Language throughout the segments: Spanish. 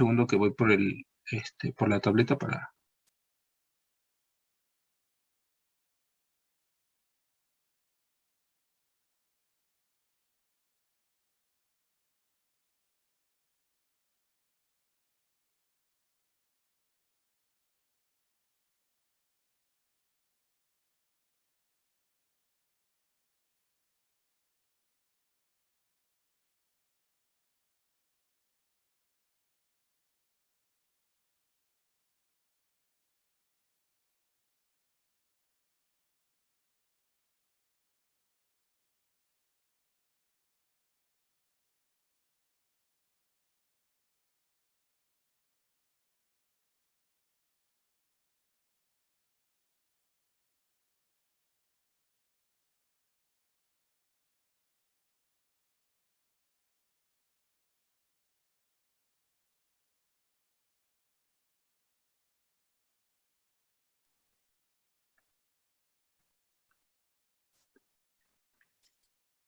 segundo que voy por por la tableta para...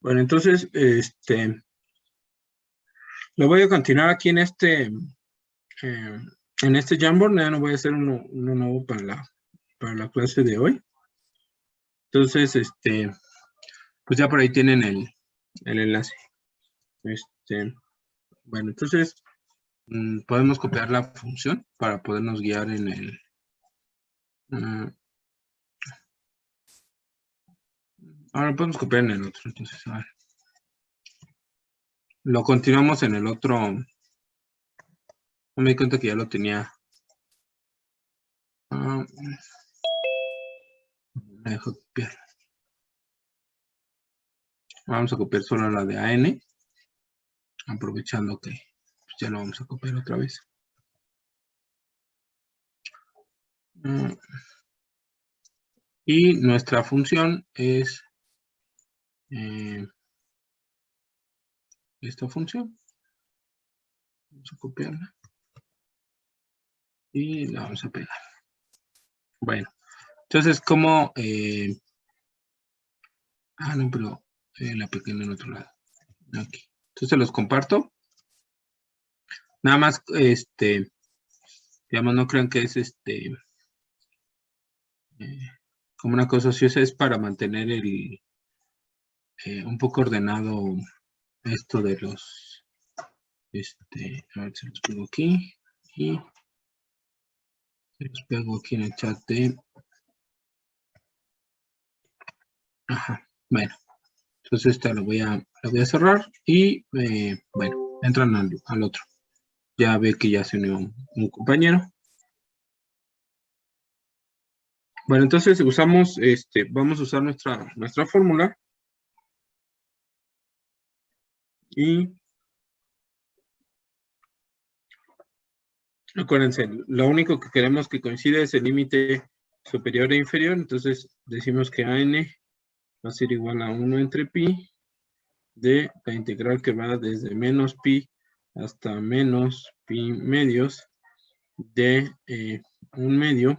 Bueno, entonces, lo voy a continuar aquí en este Jamboard. Ya no voy a hacer uno nuevo para la clase de hoy. Entonces, pues ya por ahí tienen el enlace. Bueno, entonces podemos copiar la función para podernos guiar en el... ahora podemos copiar en el otro. Entonces, a ver. Lo continuamos en el otro. No me di cuenta que ya lo tenía. Me dejo copiar. Vamos a copiar solo la de AN. Aprovechando que pues, ya lo vamos a copiar otra vez. Y nuestra función es esta función. Vamos a copiarla. Y la vamos a pegar. Bueno, entonces como... no, pero la pegué en el otro lado. Aquí. Entonces los comparto. Nada más, digamos, no crean que es como una cosa ociosa, es para mantener un poco ordenado esto de los, a ver si los pego aquí y se los pego aquí en el chat de, bueno, entonces esta lo voy a cerrar y, bueno, entran al otro. Ya ve que ya se unió un compañero. Bueno, entonces usamos, vamos a usar nuestra fórmula. Y acuérdense, lo único que queremos que coincida es el límite superior e inferior. Entonces decimos que AN va a ser igual a 1 entre pi de la integral que va desde menos pi hasta menos pi medios de 1 medio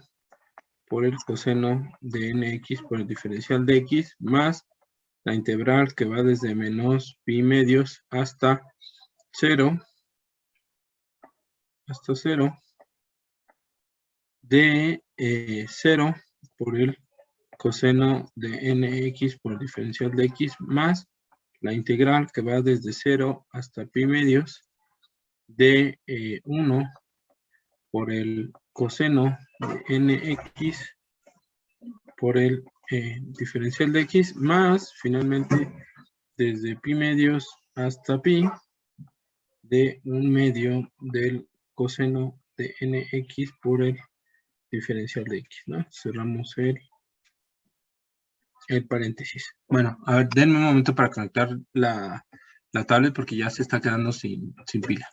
por el coseno de nx por el diferencial de x más la integral que va desde menos pi medios hasta 0 de 0 por el coseno de nx por el diferencial de x más la integral que va desde 0 hasta pi medios de 1 por el coseno de nx por el diferencial de x más finalmente desde pi medios hasta pi de 1 medio del coseno de nx por el diferencial de x, ¿no? Cerramos el paréntesis. Bueno, a ver, denme un momento para conectar la tablet porque ya se está quedando sin pila.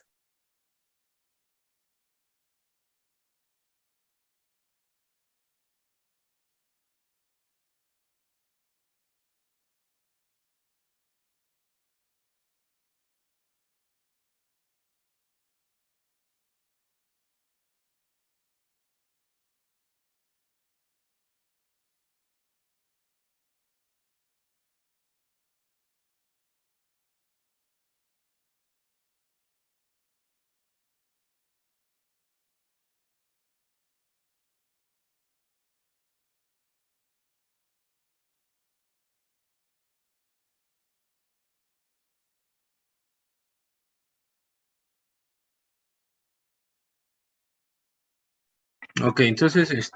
Ok, entonces,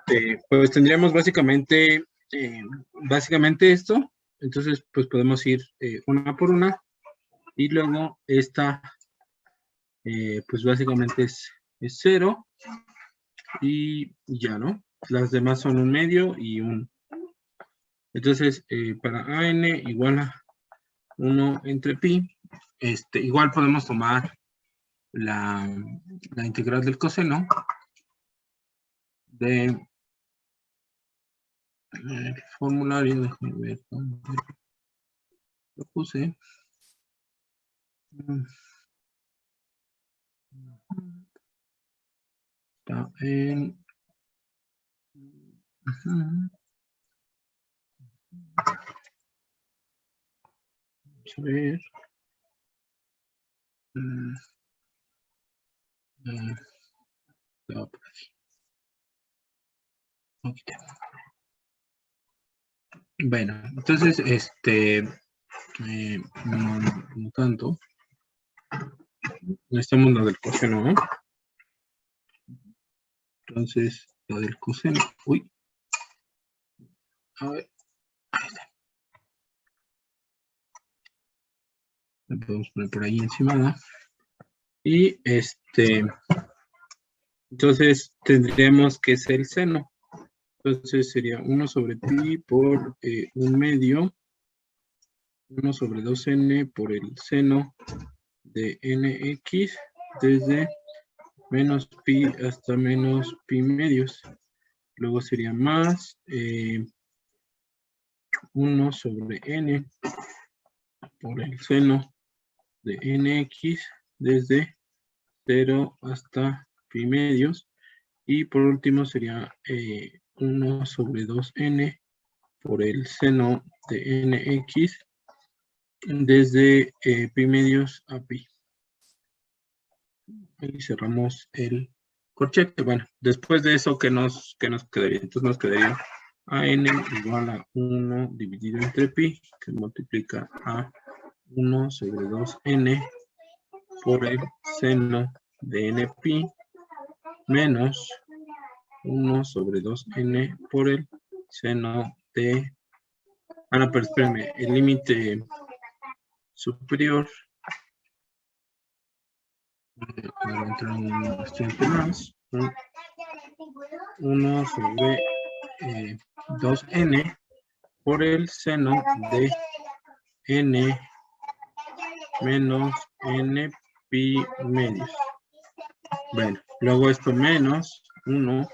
pues tendríamos básicamente esto. Entonces, pues podemos ir una por una. Y luego esta, pues básicamente es 0. Y ya, ¿no? Las demás son un medio y un. Entonces, para AN igual a 1 entre pi, igual podemos tomar la integral del coseno de el formulario, déjame ver dónde lo puse. Está en... Vamos a ver. Está por aquí. Aquí está. Bueno, entonces, no tanto. Necesitamos la del coseno, ¿no? Entonces, la del coseno. Uy. A ver. La podemos poner por ahí encima, ¿no? Y entonces tendríamos que ser el seno. Entonces sería 1 sobre pi por 1 medio, 1 sobre 2n por el seno de nx desde menos pi hasta menos pi medios. Luego sería más 1 sobre n por el seno de nx desde 0 hasta pi medios. Y por último sería 1 sobre 2n por el seno de nx desde pi medios a pi. Y cerramos el corchete. Bueno, después de eso, ¿qué nos quedaría? Entonces nos quedaría AN igual a 1 dividido entre pi, que multiplica a 1 sobre 2n por el seno de n pi menos 1 sobre 2n por el seno de... Ah, no, pero espérame, el límite superior. Ahora entrar un estudiante más. 1 sobre 2n por el seno de n menos n pi medios. Bueno, luego esto menos 1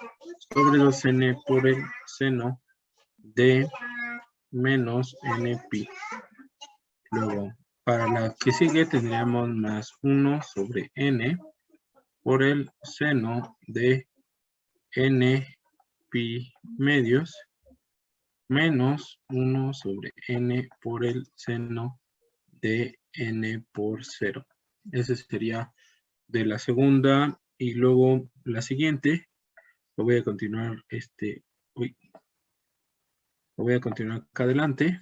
sobre 2n por el seno de menos n pi. Luego, para la que sigue tendríamos más 1 sobre n por el seno de n pi medios menos 1 sobre n por el seno de n por 0. Ese sería de la segunda. Y luego la siguiente, lo voy a continuar, lo voy a continuar acá adelante.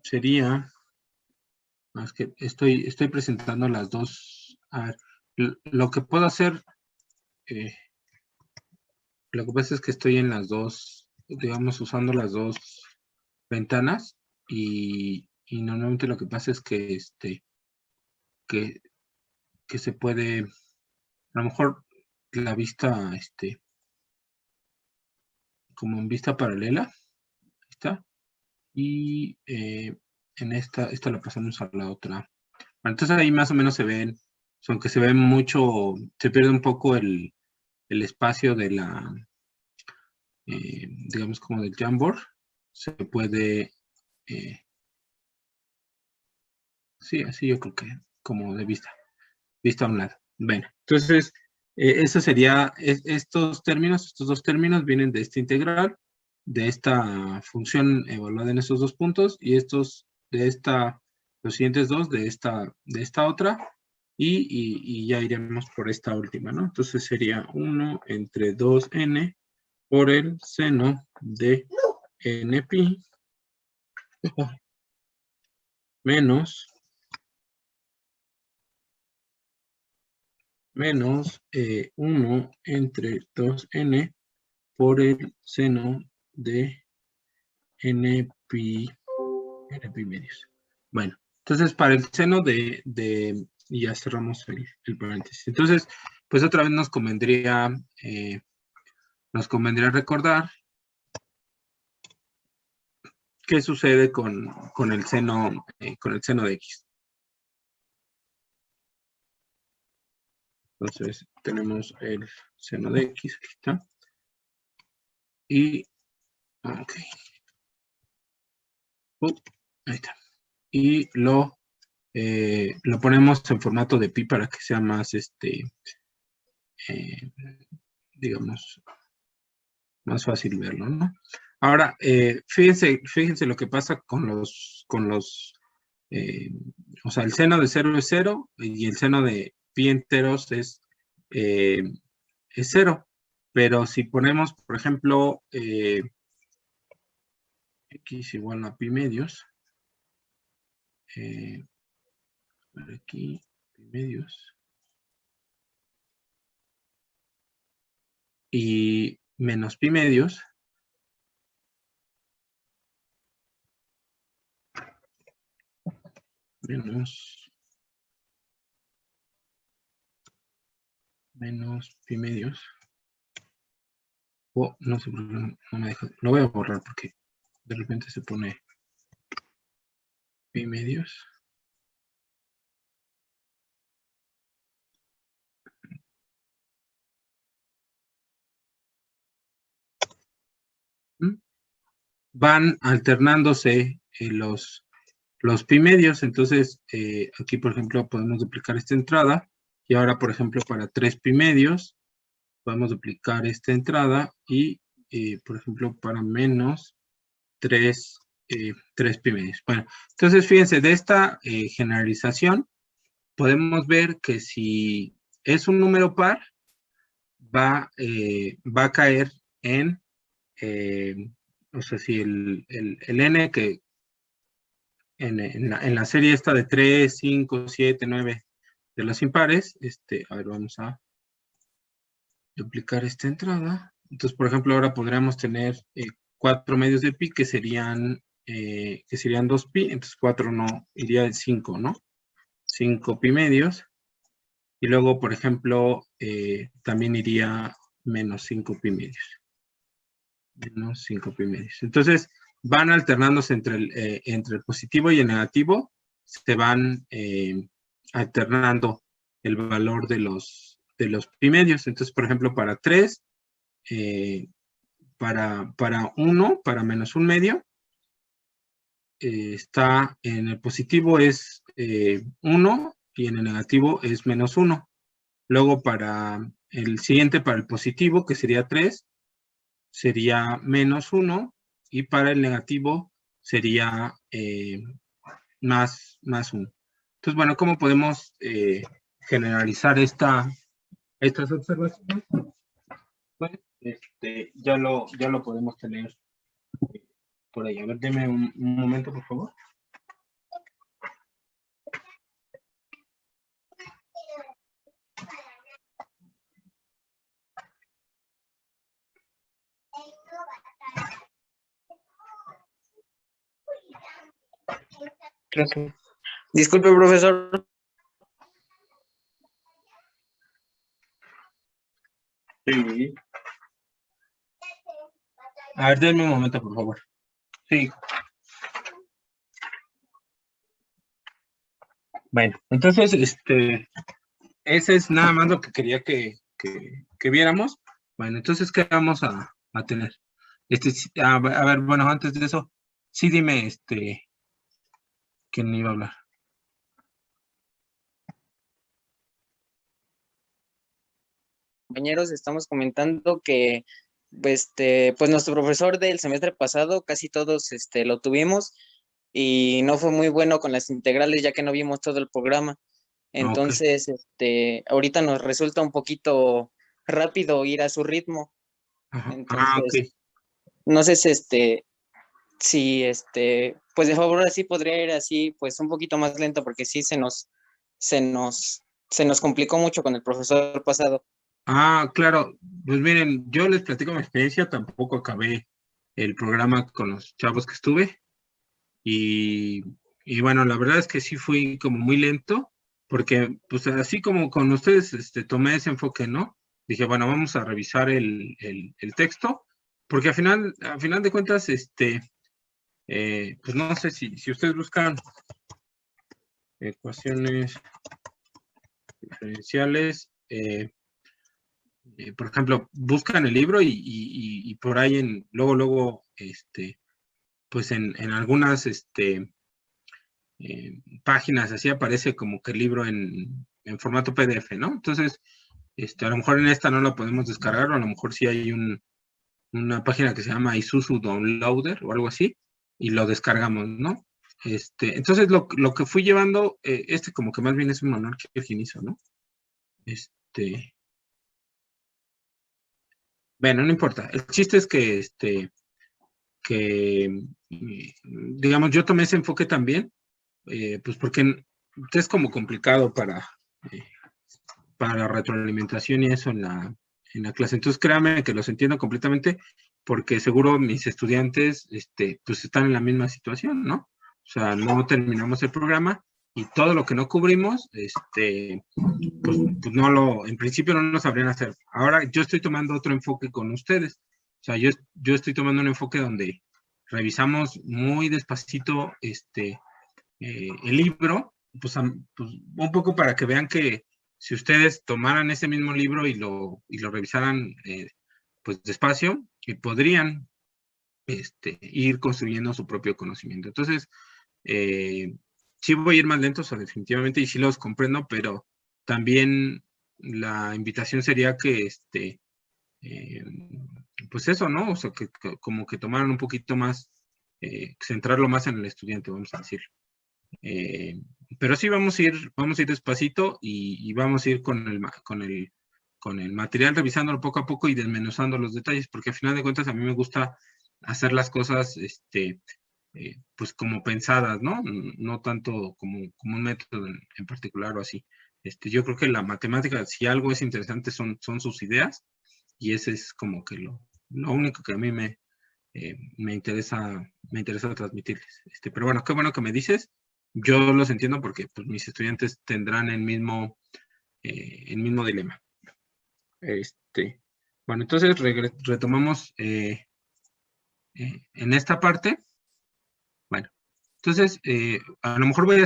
Sería, más que estoy presentando las dos. A ver, lo que puedo hacer, lo que pasa es que estoy en las dos, digamos, usando las dos ventanas y normalmente lo que pasa es que que se puede, a lo mejor la vista, como en vista paralela, está, y en esta la pasamos a la otra. Bueno, entonces ahí más o menos se ven, aunque se ve mucho, se pierde un poco el espacio de la, digamos como del Jamboard, se puede, sí, así yo creo que como de vista a un lado. Bueno, entonces, eso sería, estos dos términos vienen de esta integral, de esta función evaluada en estos dos puntos, y estos, los siguientes dos de esta otra, y ya iremos por esta última, ¿no? Entonces sería 1 entre 2n por el seno de n pi menos menos 1 entre 2n por el seno de n pi medios. Bueno, entonces para el seno y ya cerramos el paréntesis. Entonces, pues otra vez nos convendría recordar qué sucede con el seno de x. Entonces, tenemos el seno de x, aquí está. Y, ok. Ahí está. Y lo ponemos en formato de pi para que sea más, digamos, más fácil verlo, ¿no? Ahora, fíjense lo que pasa o sea, el seno de 0 es 0 y el seno de pi enteros es 0. Pero si ponemos, por ejemplo, x igual a pi medios, por aquí, pi medios, y menos pi medios, menos pi medios. Oh, no sé por qué no me deja. Lo voy a borrar porque de repente se pone pi medios. Van alternándose los pi medios. Entonces, aquí, por ejemplo, podemos duplicar esta entrada. Y ahora, por ejemplo, para 3 pi medios, podemos duplicar esta entrada. Y, por ejemplo, para menos 3 pi medios. Bueno, entonces, fíjense, de esta generalización, podemos ver que si es un número par, va a caer en, o sea, si el n que en la serie esta de 3, 5, 7, 9 de los impares, a ver, vamos a duplicar esta entrada. Entonces, por ejemplo, ahora podríamos tener 4 medios de pi que serían 2 pi, entonces 4 no, iría el 5, ¿no? 5 pi medios. Y luego, por ejemplo, también iría menos 5 pi medios. Menos 5 pi medios. Entonces, van alternándose entre el positivo y el negativo. Se van alternando el valor de los pi medios. Entonces, por ejemplo, para 3, para 1, para menos 1 medio, está en el positivo es 1 y en el negativo es menos 1. Luego para el siguiente, para el positivo, que sería 3, sería menos 1 y para el negativo sería más 1. Entonces, bueno, ¿cómo podemos generalizar estas observaciones? Pues ya lo podemos tener por ahí. A ver, deme un momento, por favor. Gracias. Disculpe, profesor. Sí. A ver, denme un momento, por favor. Sí. Bueno, entonces, ese es nada más lo que quería que viéramos. Bueno, entonces, ¿qué vamos a tener? A ver, bueno, antes de eso, sí dime, ¿quién iba a hablar? Compañeros, estamos comentando que pues nuestro profesor del semestre pasado casi todos lo tuvimos y no fue muy bueno con las integrales ya que no vimos todo el programa. Okay. Entonces, ahorita nos resulta un poquito rápido ir a su ritmo. Ajá. Entonces, Ok. no sé si pues de favor así podría ir así, pues un poquito más lento porque sí se nos se nos complicó mucho con el profesor pasado. Ah, claro. Pues miren, yo les platico mi experiencia, tampoco acabé el programa con los chavos que estuve y, y bueno, la verdad es que sí fui como muy lento, porque pues así como con ustedes tomé ese enfoque, ¿no? Dije, bueno, vamos a revisar el texto, porque al final de cuentas, pues no sé si ustedes buscan ecuaciones diferenciales, por ejemplo, buscan el libro y por ahí luego, pues en algunas páginas así aparece como que el libro en formato PDF, ¿no? Entonces, a lo mejor en esta no lo podemos descargar, o a lo mejor sí hay una página que se llama Isuzu Downloader o algo así, y lo descargamos, ¿no? Entonces lo que fui llevando, como que más bien es un manual que hizo, ¿no? Bueno, no importa. El chiste es que digamos, yo tomé ese enfoque también, pues porque es como complicado eh, para la retroalimentación y eso en la clase. Entonces, créanme que los entiendo completamente, porque seguro mis estudiantes, pues están en la misma situación, ¿no? O sea, no terminamos el programa y todo lo que no cubrimos, pues en principio no lo sabrían hacer. Ahora yo estoy tomando otro enfoque con ustedes. O sea, yo estoy tomando un enfoque donde revisamos muy despacito el libro, pues un poco para que vean que si ustedes tomaran ese mismo libro y lo revisaran pues despacio, podrían ir construyendo su propio conocimiento. Entonces, sí voy a ir más lento, o sea, definitivamente, y sí los comprendo, pero también la invitación sería que, eh, pues eso, ¿no? O sea, como que tomaran un poquito más, centrarlo más en el estudiante, vamos a decirlo. Eh, pero sí vamos a ir despacito y vamos a ir con el material, revisándolo poco a poco y desmenuzando los detalles, porque al final de cuentas a mí me gusta hacer las cosas, pues como pensadas, ¿no? No tanto como un método en particular o así. Yo creo que la matemática, si algo es interesante, son sus ideas, y ese es como que lo único que a mí me interesa transmitirles. Pero bueno, qué bueno que me dices. Yo los entiendo porque pues, mis estudiantes tendrán el mismo dilema. Bueno, entonces retomamos en esta parte. Bueno, entonces a lo mejor voy a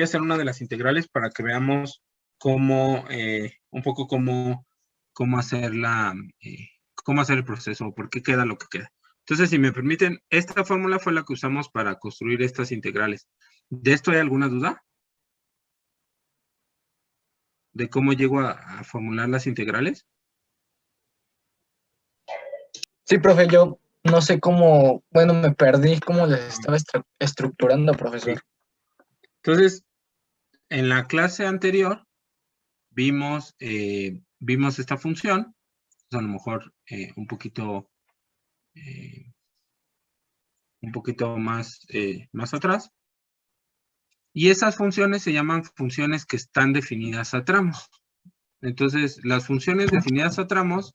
hacer una de las integrales para que veamos un poco cómo hacer cómo hacer el proceso, por qué queda lo que queda. Entonces, si me permiten, esta fórmula fue la que usamos para construir estas integrales. ¿De esto hay alguna duda? ¿De cómo llego a formular las integrales? Sí, profe, yo no sé cómo, bueno, me perdí cómo les estaba estructurando, profesor. Sí. Entonces, en la clase anterior vimos esta función, a lo mejor un poquito más atrás, y esas funciones se llaman funciones que están definidas a tramos. Entonces, las funciones definidas a tramos,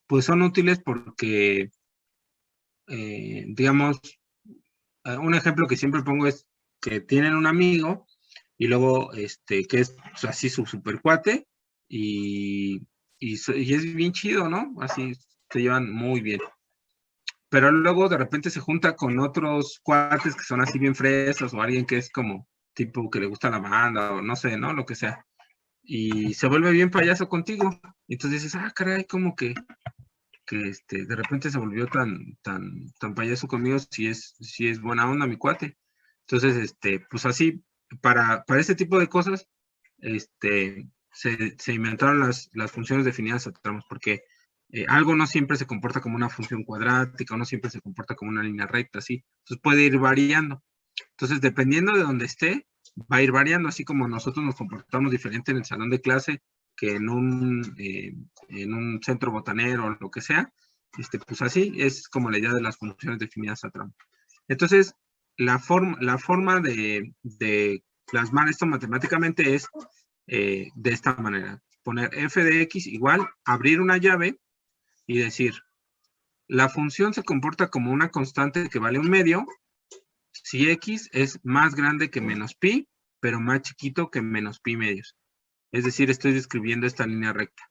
pues son útiles porque, digamos, un ejemplo que siempre pongo es que tienen un amigo y luego, que es pues, así su super cuate y es bien chido, ¿no? Así se llevan muy bien. Pero luego de repente se junta con otros cuates que son así bien frescos o alguien que es como tipo que le gusta la banda o no sé, ¿no? Lo que sea. Y se vuelve bien payaso contigo. Y entonces dices, ah, caray, como que de repente se volvió tan payaso conmigo si es buena onda mi cuate. Entonces, pues así, para este tipo de cosas, se inventaron las funciones definidas a tramos, porque algo no siempre se comporta como una función cuadrática, no siempre se comporta como una línea recta, así. Entonces puede ir variando. Entonces, dependiendo de donde esté, va a ir variando, así como nosotros nos comportamos diferente en el salón de clase que en un centro botanero o lo que sea, pues así es como la idea de las funciones definidas a tramo. Entonces, la forma de plasmar esto matemáticamente es de esta manera. Poner f de x igual, abrir una llave y decir, la función se comporta como una constante que vale 1/2 si x es más grande que menos pi, pero más chiquito que menos pi medios. Es decir, estoy describiendo esta línea recta.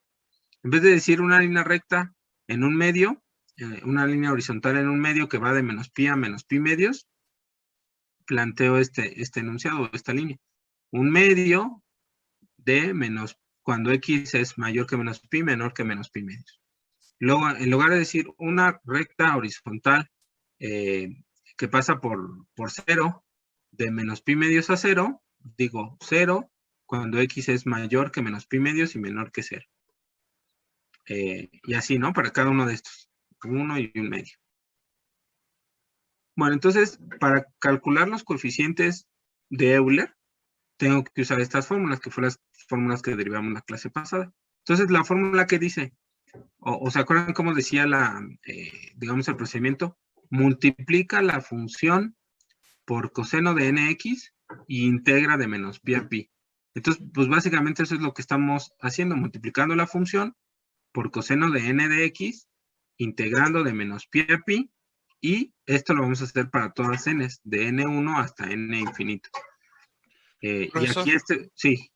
En vez de decir una línea recta en 1/2, una línea horizontal en 1/2 que va de menos pi a menos pi medios, planteo este enunciado, esta línea. 1/2 de menos, cuando x es mayor que menos pi, menor que menos pi medios. Luego, en lugar de decir una recta horizontal que pasa por 0, de menos pi medios a 0, digo 0 cuando x es mayor que menos pi medios y menor que 0. Y así, ¿no? Para cada uno de estos. 1 y 1/2. Bueno, entonces, para calcular los coeficientes de Euler, tengo que usar estas fórmulas, que fueron las fórmulas que derivamos en la clase pasada. Entonces, la fórmula que dice, o ¿se acuerdan cómo decía digamos, el procedimiento? Multiplica la función por coseno de nx y integra de menos pi a pi. Entonces, pues básicamente eso es lo que estamos haciendo, multiplicando la función por coseno de n de x, integrando de menos pi a pi, y esto lo vamos a hacer para todas n, de n1 hasta n infinito. Y Profesor, aquí sí.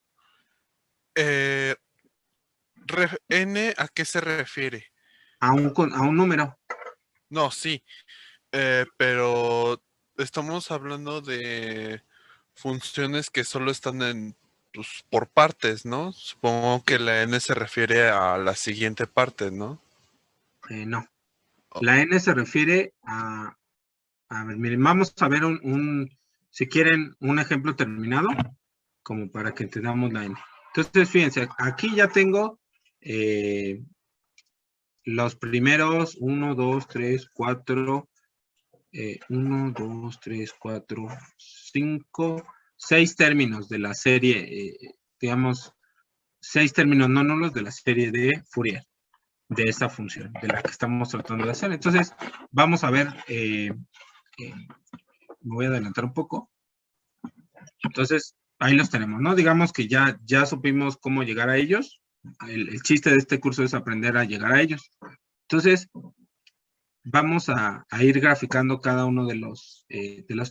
¿N a qué se refiere? A un número. No, sí, pero estamos hablando de funciones que solo están pues, por partes, ¿no? Supongo que la n se refiere a la siguiente parte, ¿no? No. La n se refiere a ver, miren, vamos a ver si quieren, un ejemplo terminado, como para que entendamos la n. Entonces, fíjense, aquí ya tengo los primeros 1, 2, 3, 4, 1, 2, 3, 4, 5, 6 términos de la serie, digamos, 6 términos no nulos de la serie de Fourier, de esta función, de la que estamos tratando de hacer. Entonces, vamos a ver, me voy a adelantar un poco. Entonces, ahí los tenemos, ¿no? Digamos que ya supimos cómo llegar a ellos. El chiste de este curso es aprender a llegar a ellos. Entonces, vamos a ir graficando cada uno de los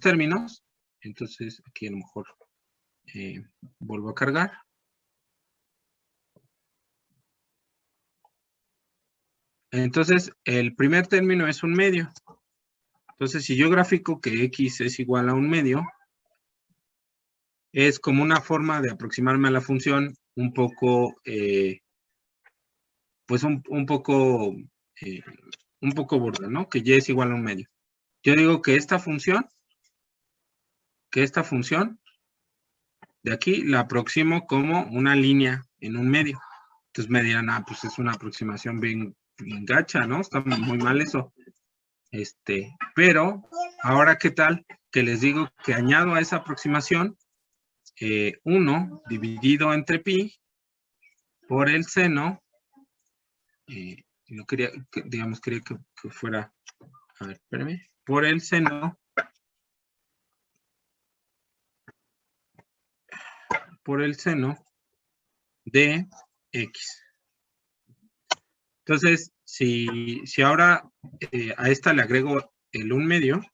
términos. Entonces, aquí a lo mejor vuelvo a cargar. Entonces, el primer término es 1/2. Entonces, si yo grafico que x es igual a 1/2, es como una forma de aproximarme a la función un poco, pues un poco burda, ¿no? Que y es igual a 1/2. Yo digo que esta función de aquí la aproximo como una línea en 1/2. Entonces me dirán, pues es una aproximación bien gacha, ¿no? Está muy mal eso. Pero, ahora, ¿qué tal? Que les digo que añado a esa aproximación 1 dividido entre pi por el seno, no quería, digamos, quería que fuera, a ver, espérame, por el seno de x. Entonces, si ahora a esta le agrego el 1/2,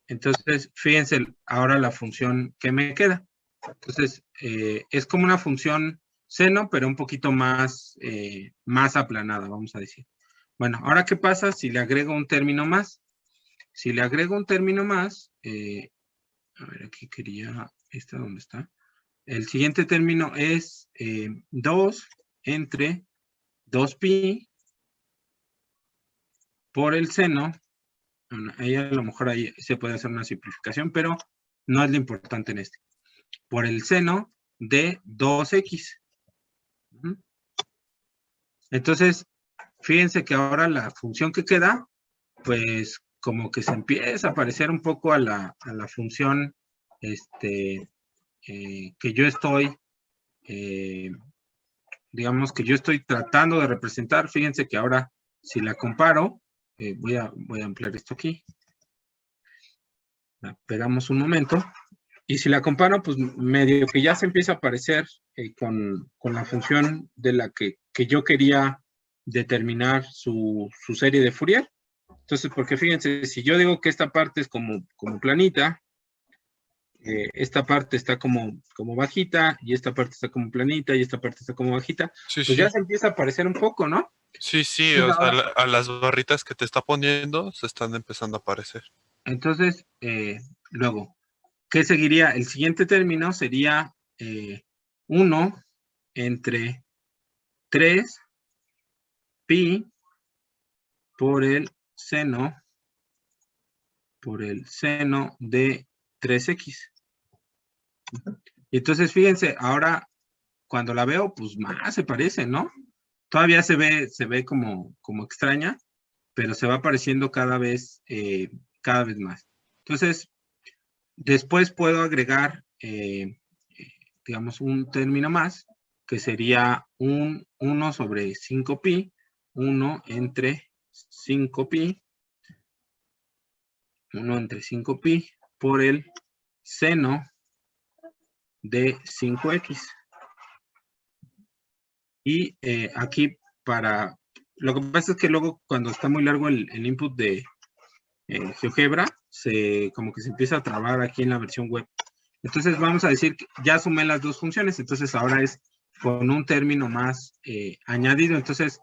entonces, fíjense ahora la función que me queda. Entonces, es como una función seno, pero un poquito más aplanada, vamos a decir. Bueno, ahora, ¿qué pasa si le agrego un término más? Si le agrego un término más, a ver, aquí quería, ¿dónde está? El siguiente término es 2 entre 2pi por el seno. Bueno, ahí a lo mejor ahí se puede hacer una simplificación, pero no es lo importante en este. Por el seno de 2x. Entonces, fíjense que ahora la función que queda, pues como que se empieza a parecer un poco a la función que yo estoy, digamos que yo estoy tratando de representar. Fíjense que ahora, si la comparo, voy a ampliar esto aquí. La pegamos un momento. Y si la comparo, pues medio que ya se empieza a parecer con la función de la que yo quería determinar su serie de Fourier. Entonces, porque fíjense, si yo digo que esta parte es como planita, esta parte está como bajita, y esta parte está como planita, y esta parte está como bajita, Sí, pues sí. ya se empieza a parecer un poco, ¿no? Sí, sí, Entonces, o sea, ahora, a las barritas que te está poniendo se están empezando a aparecer. entonces, luego, ¿qué seguiría? El siguiente término sería 1 entre 3 pi por el seno de 3x. Y entonces, fíjense, ahora cuando la veo, pues más se parece, ¿no? Todavía se ve como extraña, pero se va apareciendo cada vez más. Entonces, después puedo agregar, digamos, un término más, que sería 1 sobre 5pi, 1 entre 5pi, 1 entre 5pi por el seno de 5x. Y aquí lo que pasa es que luego cuando está muy largo el input de GeoGebra, como que se empieza a trabar aquí en la versión web. Entonces vamos a decir que ya sumé las dos funciones, entonces ahora es con un término más añadido. Entonces,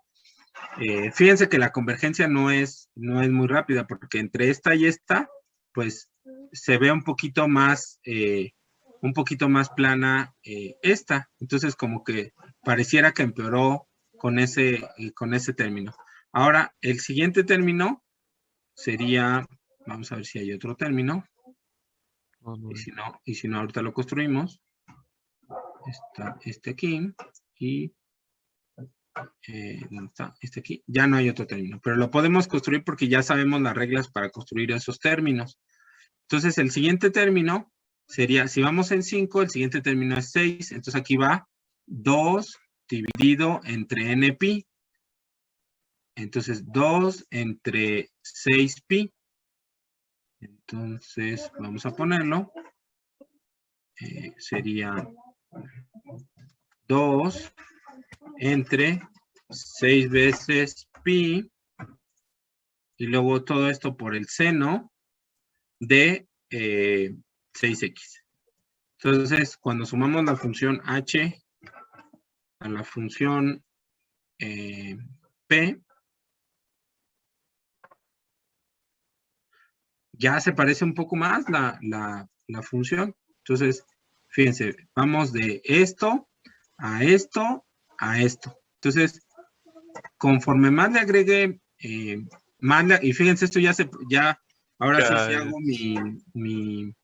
fíjense que la convergencia no es muy rápida, porque entre esta y esta, pues se ve un poquito más plana esta. Entonces, como que pareciera que empeoró con ese término. Ahora, el siguiente término sería, vamos a ver si hay otro término, y si no ahorita lo construimos. Está este aquí, y ¿dónde está? Este aquí. Ya no hay otro término, pero lo podemos construir porque ya sabemos las reglas para construir esos términos. Entonces, el siguiente término sería, si vamos en 5, el siguiente término es 6, entonces aquí va 2 dividido entre npi. Entonces, 2 entre 6pi. Entonces, vamos a ponerlo. Sería 2 entre 6 veces pi, y luego todo esto por el seno de 6x. Entonces, cuando sumamos la función h a la función p, ya se parece un poco más la función. Entonces, fíjense, vamos de esto a esto a esto. Entonces, conforme más le agregue, y fíjense, esto ahora sí, si hago mi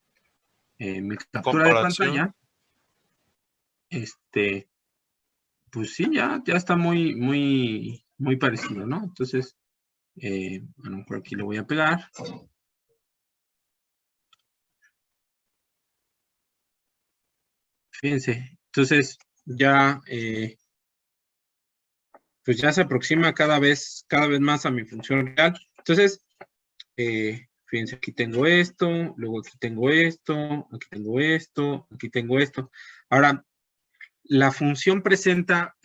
captura de pantalla, pues sí, ya está muy parecido, ¿no? Entonces, bueno, por aquí lo voy a pegar. Fíjense, entonces ya, pues ya se aproxima cada vez más a mi función real. Entonces, fíjense, aquí tengo esto, luego aquí tengo esto, aquí tengo esto, aquí tengo esto. Ahora, la función presenta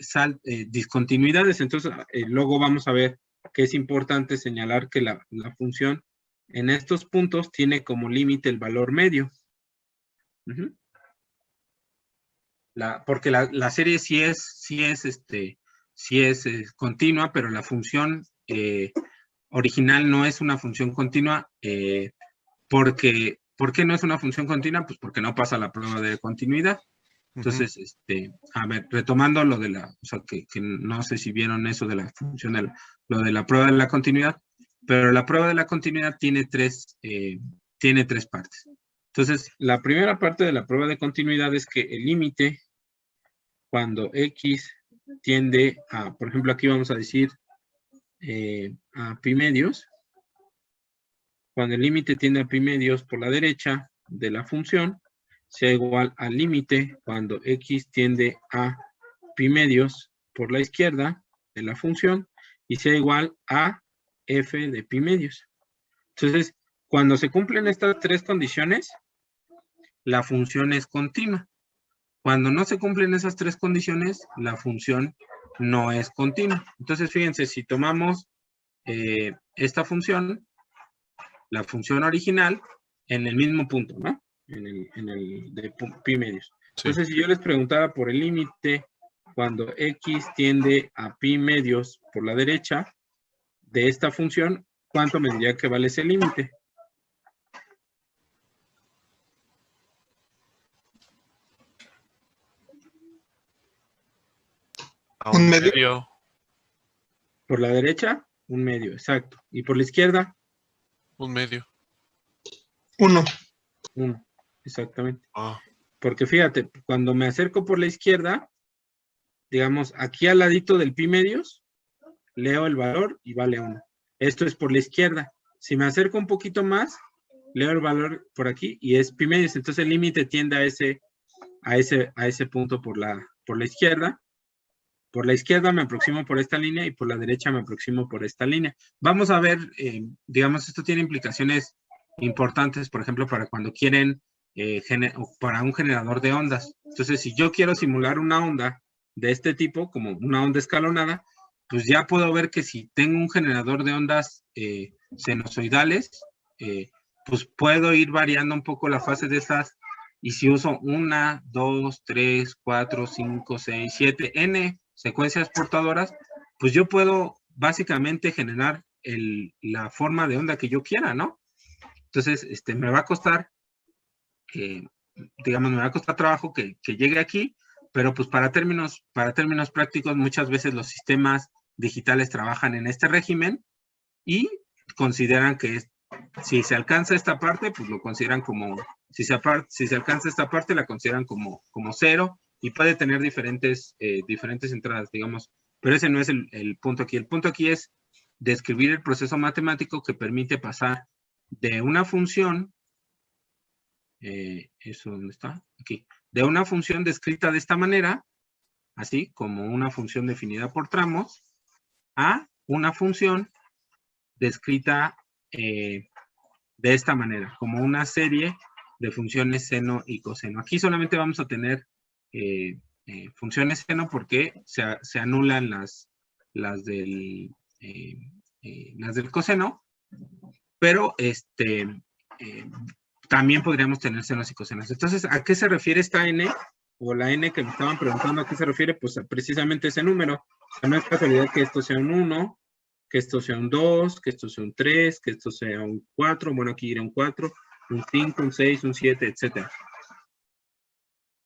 discontinuidades, entonces luego vamos a ver que es importante señalar que la función en estos puntos tiene como límite el valor medio. Porque la serie sí es continua, pero la función original no es una función continua. ¿Por qué no es una función continua? Pues porque no pasa la prueba de continuidad. Entonces, a ver, retomando lo de o sea, que no sé si vieron eso de la función, lo de la prueba de la continuidad, pero la prueba de la continuidad tiene tres partes. Entonces, la primera parte de la prueba de continuidad es que el límite, cuando x tiende a, por ejemplo, aquí vamos a decir a pi medios, cuando el límite tiende a pi medios por la derecha de la función, sea igual al límite cuando x tiende a pi medios por la izquierda de la función, y sea igual a f de pi medios. Entonces, Cuando se cumplen estas tres condiciones, la función es continua. Cuando no se cumplen esas tres condiciones, la función no es continua. Entonces, fíjense, si tomamos esta función, la función original, en el mismo punto, ¿no? En el de pi medios. Sí. Entonces, si yo les preguntara por el límite, cuando x tiende a pi medios por la derecha de esta función, ¿cuánto me diría que vale ese límite? A ¿Un un medio? medio. Por la derecha, un medio, exacto. Y por la izquierda, Un medio. 1. 1, exactamente. Ah, Porque fíjate, cuando me acerco por la izquierda, digamos, aquí al ladito del pi medios, leo el valor y vale 1. Esto es por la izquierda. Si me acerco un poquito más, leo el valor por aquí y es pi medios. Entonces el límite tiende a ese punto por la izquierda. Por la izquierda me aproximo por esta línea y por la derecha me aproximo por esta línea. Vamos a ver, digamos, esto tiene implicaciones importantes, por ejemplo, para cuando quieren, para un generador de ondas. Entonces, si yo quiero simular una onda de este tipo, como una onda escalonada, pues ya puedo ver que si tengo un generador de ondas sinusoidales, pues puedo ir variando un poco la fase de estas. Y si uso 1, 2, 3, 4, 5, 6, 7, n secuencias portadoras, pues yo puedo básicamente generar la forma de onda que yo quiera, ¿no? Entonces, me va a costar, digamos, me va a costar trabajo que llegue aquí, pero pues para términos prácticos, muchas veces los sistemas digitales trabajan en este régimen y consideran que si se alcanza esta parte, pues lo consideran como, si se alcanza esta parte, la consideran como 0 y puede tener diferentes entradas, digamos, pero ese no es el punto aquí. El punto aquí es describir el proceso matemático que permite pasar de una función, ¿eso dónde está? Aquí, de una función descrita de esta manera, así como una función definida por tramos, a una función descrita de esta manera, como una serie de funciones seno y coseno. Aquí solamente vamos a tener funciones seno porque se anulan las del coseno, pero también podríamos tener senos y cosenos. Entonces, ¿a qué se refiere esta n? O la n que me estaban preguntando, ¿a qué se refiere? Pues precisamente ese número. O sea, no es casualidad que esto sea un 1, que esto sea un 2, que esto sea un 3, que esto sea un 4, bueno, aquí irá un 4, un 5, un 6, un 7, etc.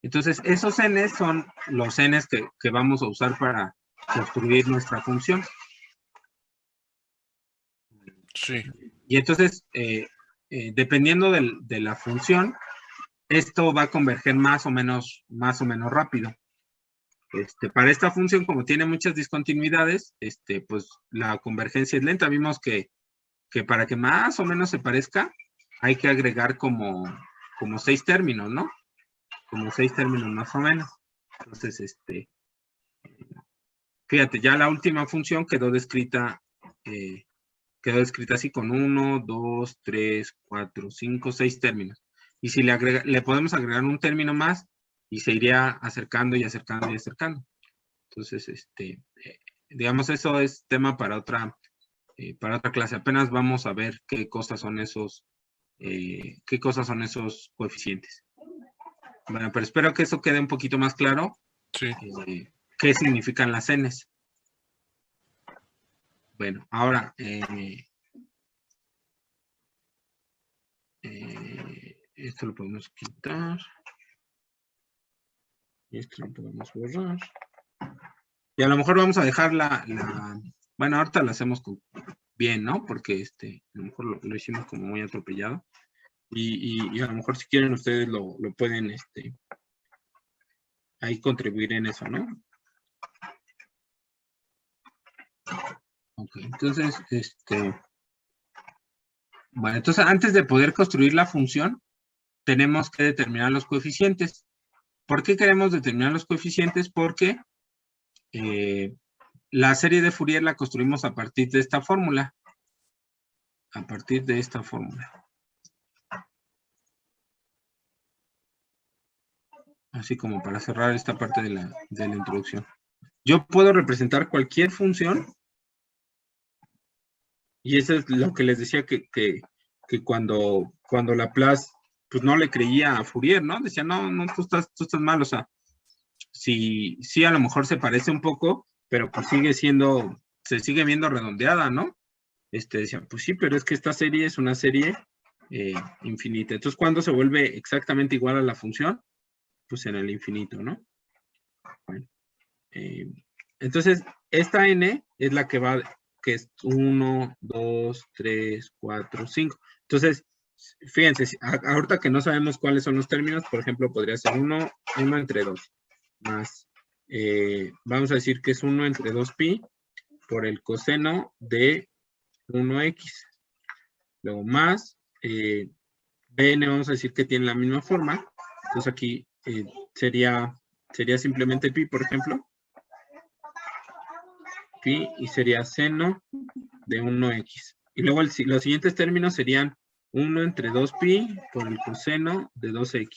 Entonces, esos n's son los n's que vamos a usar para construir nuestra función. sí. Y entonces, dependiendo de la función, esto va a converger más o menos rápido. Para esta función, como tiene muchas discontinuidades, pues la convergencia es lenta. Vimos que para que más o menos se parezca, hay que agregar como 6 términos, ¿no? Como 6 términos más o menos. Entonces, fíjate, ya la última función quedó descrita así con 1, 2, 3, 4, 5, 6 términos. Y si le podemos agregar un término más, y se iría acercando y acercando y acercando. Entonces, digamos, eso es tema para otra clase. Apenas vamos a ver qué cosas son esos coeficientes. Bueno, pero espero que eso quede un poquito más claro. Sí. ¿Qué significan las n's? Bueno, ahora, esto lo podemos quitar. Esto lo podemos borrar. Y a lo mejor vamos a dejar bueno, ahorita lo hacemos bien, ¿no? Porque a lo mejor lo hicimos como muy atropellado. Y a lo mejor si quieren ustedes lo pueden ahí contribuir en eso, ¿no? Ok, entonces, bueno, entonces antes de poder construir la función, tenemos que determinar los coeficientes. ¿Por qué queremos determinar los coeficientes? Porque la serie de Fourier la construimos a partir de esta fórmula. A partir de esta fórmula. Así como para cerrar esta parte de la introducción. Yo puedo representar cualquier función. Y eso es lo que les decía que cuando Laplace pues no le creía a Fourier, ¿no? Decía, no, tú estás mal, o sea, sí, a lo mejor se parece un poco, pero pues se sigue viendo redondeada, ¿no? Decía, pues sí, pero es que esta serie es una serie infinita. Entonces, ¿cuándo se vuelve exactamente igual a la función? Pues en el infinito, ¿no? Bueno, entonces, esta n es la que va, que es 1, 2, 3, 4, 5. Entonces, fíjense, ahorita que no sabemos cuáles son los términos, por ejemplo, podría ser 1 entre 2, más, vamos a decir que es 1 entre 2pi por el coseno de 1x. Luego más, bn vamos a decir que tiene la misma forma. Entonces aquí sería simplemente pi, por ejemplo. Pi y sería seno de 1x. Y luego los siguientes términos serían 1 entre 2pi por el coseno de 2x.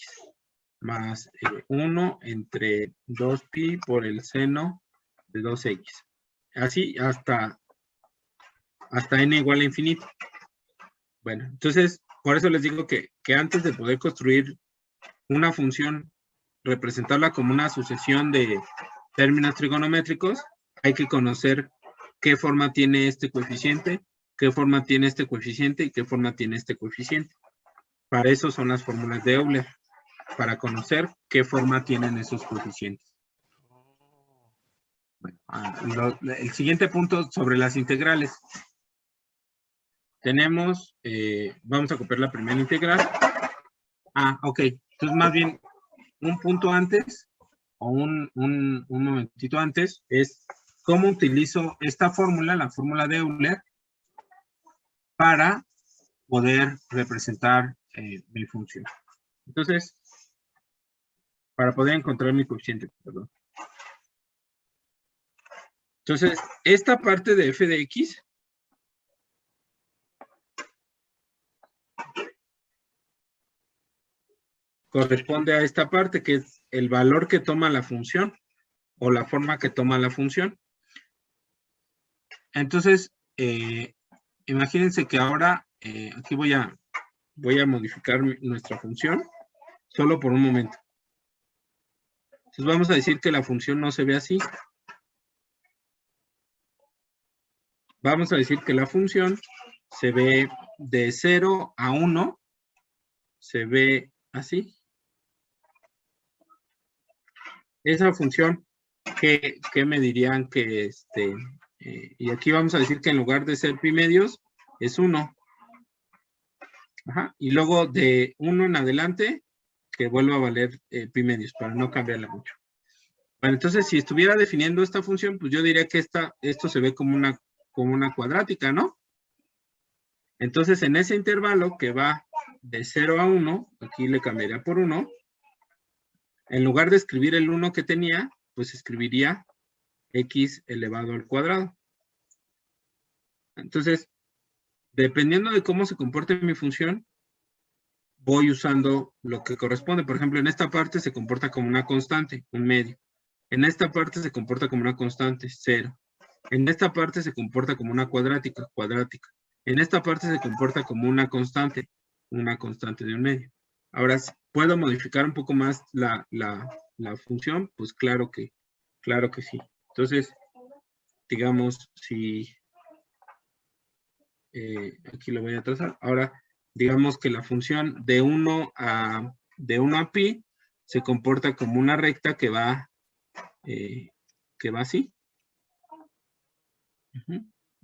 Más 1 entre 2pi por el seno de 2x. Así hasta n igual a infinito. Bueno, entonces, por eso les digo que antes de poder construir una función, representarla como una sucesión de términos trigonométricos, hay que conocer qué forma tiene este coeficiente, qué forma tiene este coeficiente y qué forma tiene este coeficiente. Para eso son las fórmulas de Euler, para conocer qué forma tienen esos coeficientes. Bueno, el siguiente punto sobre las integrales. Tenemos, vamos a copiar la primera integral. Ok. Entonces, más bien, un punto antes, o un momentito antes, es cómo utilizo esta fórmula, la fórmula de Euler, para poder representar mi función. Entonces, para poder encontrar mi coeficiente, perdón. Entonces, esta parte de f de x corresponde a esta parte, que es el valor que toma la función, o la forma que toma la función. Entonces, imagínense que ahora, aquí voy a modificar nuestra función, solo por un momento. Entonces vamos a decir que la función no se ve así. Vamos a decir que la función se ve de 0 a 1, se ve así. Esa función, ¿qué me dirían que y aquí vamos a decir que en lugar de ser pi medios, es 1. Ajá. Y luego de 1 en adelante, que vuelva a valer pi medios, para no cambiarla mucho. Bueno, entonces, si estuviera definiendo esta función, pues yo diría que esto se ve como una cuadrática, ¿no? Entonces, en ese intervalo que va de 0 a 1, aquí le cambiaría por 1, en lugar de escribir el 1 que tenía, pues escribiría x elevado al cuadrado. Entonces, dependiendo de cómo se comporte mi función, voy usando lo que corresponde. Por ejemplo, en esta parte se comporta como una constante, un medio. En esta parte se comporta como una constante, 0. En esta parte se comporta como una cuadrática, cuadrática. En esta parte se comporta como una constante de un medio. Ahora, ¿puedo modificar un poco más la función? Pues claro que sí. Entonces, digamos, si aquí lo voy a trazar. Ahora, digamos que la función de 1 a pi se comporta como una recta que va así.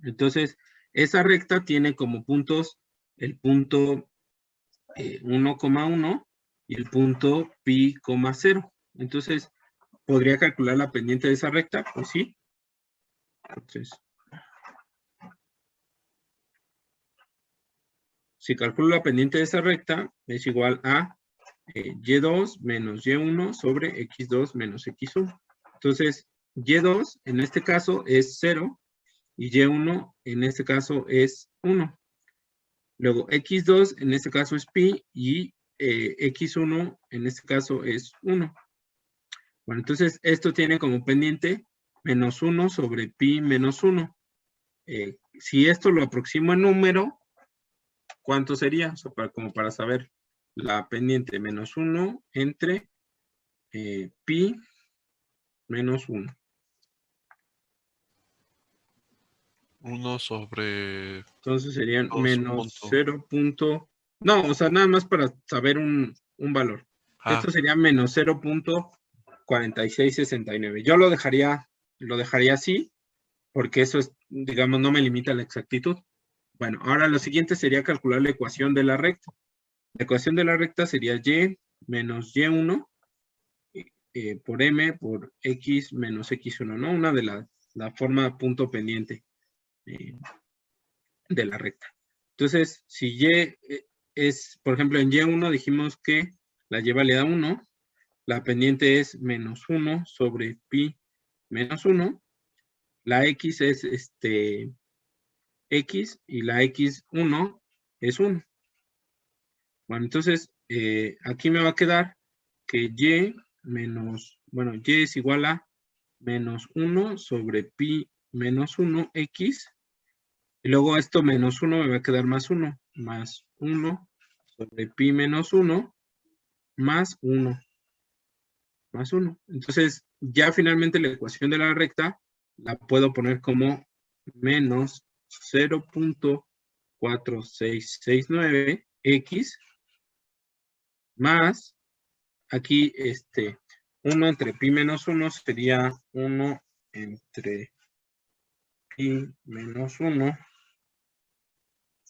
Entonces, esa recta tiene como puntos el punto 1,1 y el punto pi, 0. Entonces, ¿podría calcular la pendiente de esa recta? Pues sí. Entonces, si calculo la pendiente de esa recta, es igual a y2 menos y1 sobre x2 menos x1. Entonces, y2 en este caso es 0 y y1 en este caso es 1. Luego, x2 en este caso es pi y x1 en este caso es 1. Bueno, entonces esto tiene como pendiente menos 1 sobre pi menos 1. Si esto lo aproximo en número, ¿cuánto sería? O sea, como para saber la pendiente, menos 1 entre pi menos 1. 1 sobre Entonces serían 2 menos punto. 0. No, o sea, nada más para saber un valor. Esto sería menos 0.4669. Yo lo dejaría así, porque eso es, digamos, no me limita la exactitud. Bueno, ahora lo siguiente sería calcular la ecuación de la recta. La ecuación de la recta sería y menos y1 por m por x menos x1, ¿no? Una de la forma punto pendiente de la recta. Entonces, si y es, por ejemplo, en y1 dijimos que la y vale a 1, la pendiente es menos 1 sobre pi menos 1, la x es x y la x1 es 1. Bueno, entonces aquí me va a quedar que y menos, bueno, y es igual a menos 1 sobre pi menos 1 x, y luego esto menos 1 me va a quedar más 1 sobre pi menos 1 más 1 más 1. Entonces, ya finalmente la ecuación de la recta la puedo poner como menos 0.4669x más, aquí 1 entre pi menos 1 sería 1 entre pi menos 1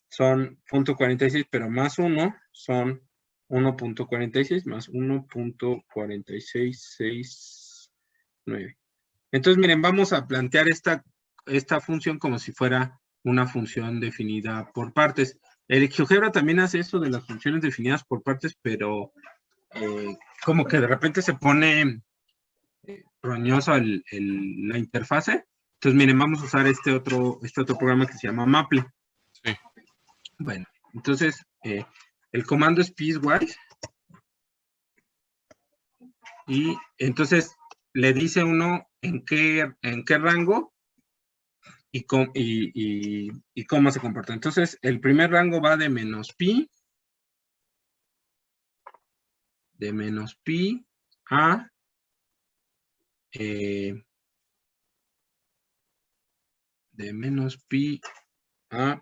son 0.46, pero más 1 son 1.46 más 1.4669. Entonces, miren, vamos a plantear esta función como si fuera una función definida por partes. El GeoGebra también hace eso de las funciones definidas por partes, pero como que de repente se pone roñoso la interfase. Entonces, miren, vamos a usar este otro programa que se llama Maple. Sí. Bueno, entonces, el comando es piecewise. Y entonces le dice uno en qué rango y cómo se comporta. Entonces, el primer rango va de menos pi a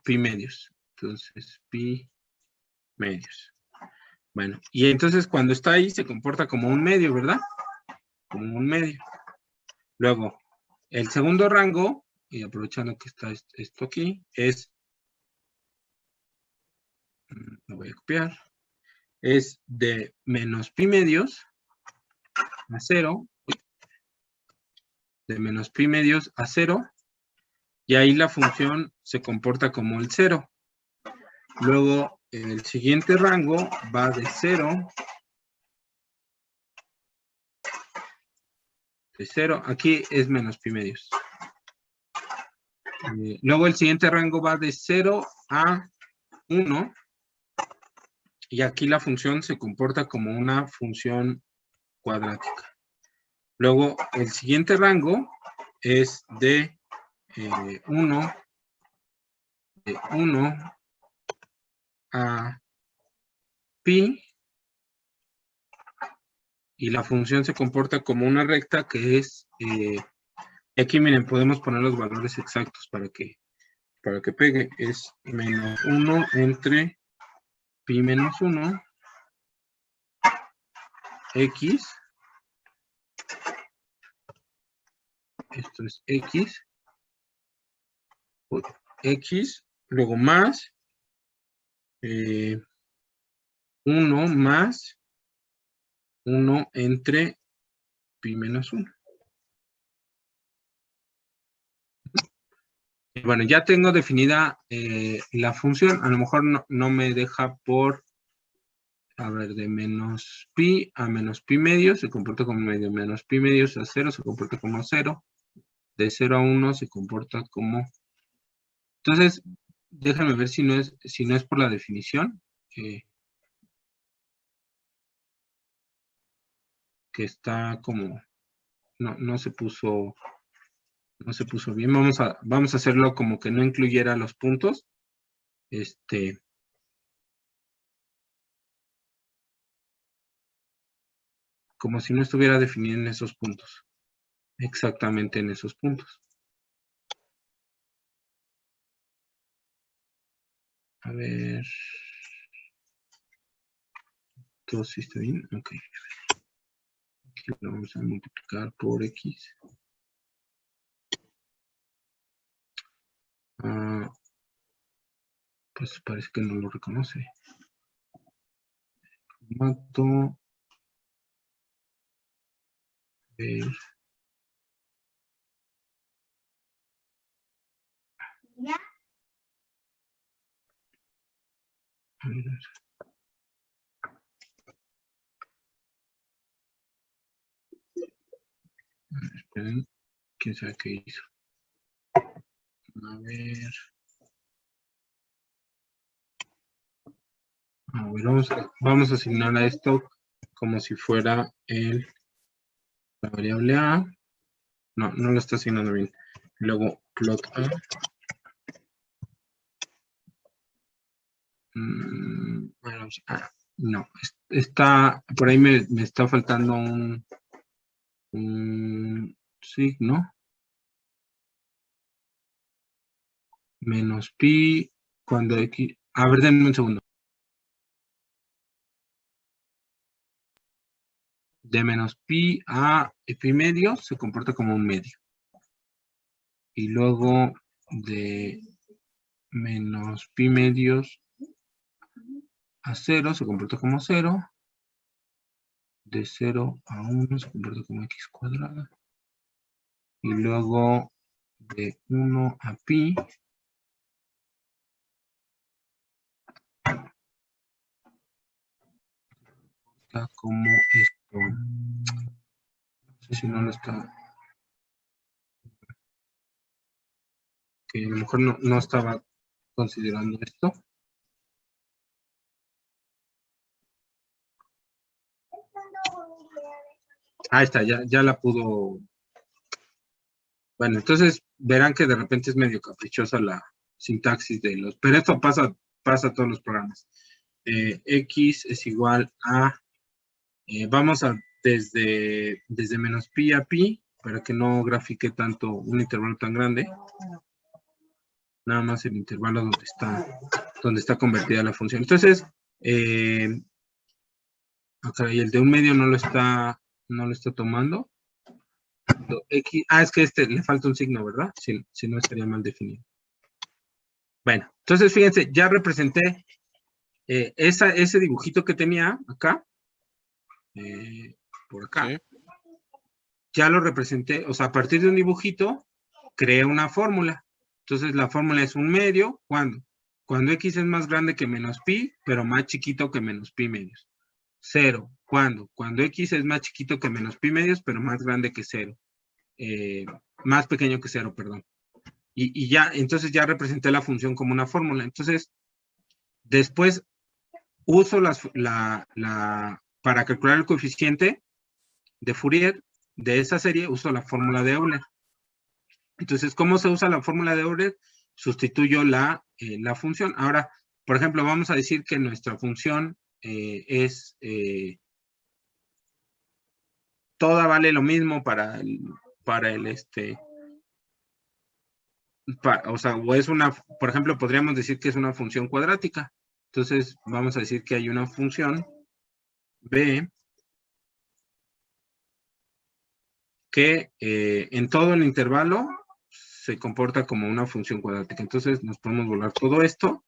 pi medios. Entonces, pi medios. Bueno, y entonces cuando está ahí se comporta como un medio, ¿verdad? Como un medio. Luego, el segundo rango, y aprovechando que está esto aquí, es, lo voy a copiar, es de menos pi medios a 0, de menos pi medios a 0, y ahí la función se comporta como el 0. Luego, el siguiente rango va de 0, aquí es menos pi medios. Luego el siguiente rango va de 0 a 1, y aquí la función se comporta como una función cuadrática. Luego, el siguiente rango es de 1 a pi, y la función se comporta como una recta que es, y aquí miren, podemos poner los valores exactos para que pegue, es menos 1 entre pi menos 1 x, esto es x, luego más 1 más 1 entre pi menos 1. Bueno, ya tengo definida la función. A lo mejor no me deja por, a ver, de menos pi a menos pi medios se comporta como medio, menos pi medios a 0 se comporta como 0, de 0 a 1 se comporta como... Entonces, déjame ver si no es por la definición, que está como no se puso bien. Vamos a hacerlo como que no incluyera los puntos. Como si no estuviera definido en esos puntos. Exactamente en esos puntos. A ver. ¿Todo sí está bien? Ok. Aquí lo vamos a multiplicar por X. Pues parece que no lo reconoce. Formato. Ver. A ver. Esperen, quién sabe qué hizo. A ver. A ver, vamos a asignar a esto como si fuera la variable A. No lo está asignando bien. Luego plot A. Bueno, no, por ahí me está faltando un signo. Menos pi cuando X. A ver, denme un segundo. De menos pi a pi medio se comporta como un medio. Y luego de menos pi medios a 0 se comporta como 0. De 0 a 1 se comporta como x cuadrada. Y luego de 1 a pi está como esto. No sé si no lo está. Que a lo mejor no estaba considerando esto. Ahí está, ya la pudo. Bueno, entonces verán que de repente es medio caprichosa la sintaxis de los. Pero esto pasa a todos los programas. X es igual a. Vamos a desde menos pi a pi, para que no grafique tanto un intervalo tan grande. Nada más el intervalo donde está convertida la función. Entonces, acá y el de un medio no lo está tomando. X, es que le falta un signo, ¿verdad? Si no estaría mal definido. Bueno, entonces fíjense, ya representé ese dibujito que tenía acá. Por acá. Sí. Ya lo representé, o sea, a partir de un dibujito, creé una fórmula. Entonces la fórmula es un medio, ¿cuándo? Cuando X es más grande que menos pi, pero más chiquito que menos pi medios. 0, ¿cuándo? Cuando X es más chiquito que menos pi medios, pero más grande que 0. Más pequeño que 0, perdón. Y ya, entonces ya representé la función como una fórmula. Entonces, después uso para calcular el coeficiente de Fourier de esa serie, uso la fórmula de Euler. Entonces, ¿cómo se usa la fórmula de Euler? Sustituyo la función. Ahora, por ejemplo, vamos a decir que nuestra función es toda vale lo mismo para el o sea, o es una, por ejemplo, podríamos decir que es una función cuadrática. Entonces, vamos a decir que hay una función b que en todo el intervalo se comporta como una función cuadrática. Entonces, nos podemos volar todo esto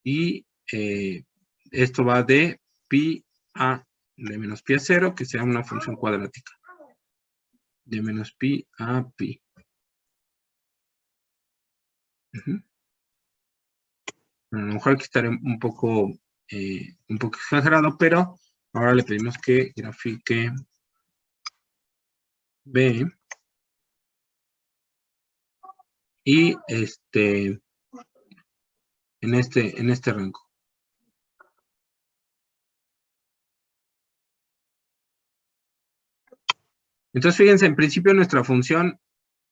y esto va de pi a de menos pi a 0, que sea una función cuadrática. De menos pi a pi. Bueno, a lo mejor aquí estaré un poco exagerado, pero ahora le pedimos que grafique B y en este rango. Entonces, fíjense, en principio nuestra función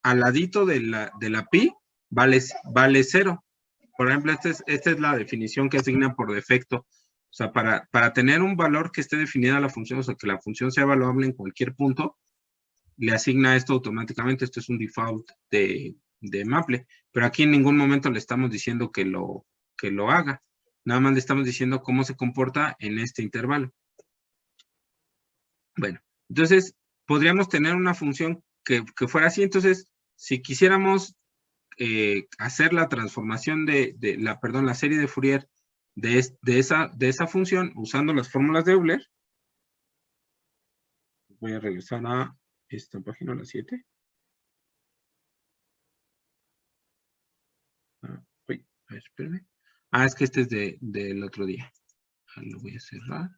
al ladito de la pi vale 0. Por ejemplo, esta es la definición que asigna por defecto. O sea, para tener un valor que esté definida la función, o sea, que la función sea evaluable en cualquier punto, le asigna esto automáticamente. Esto es un default de Maple. Pero aquí en ningún momento le estamos diciendo que lo haga. Nada más le estamos diciendo cómo se comporta en este intervalo. Bueno, entonces podríamos tener una función que fuera así. Entonces, si quisiéramos hacer la transformación la serie de Fourier de esa función usando las fórmulas de Euler, voy a regresar a esta página, la 7. Espérenme. Es que este es del otro día. Lo voy a cerrar.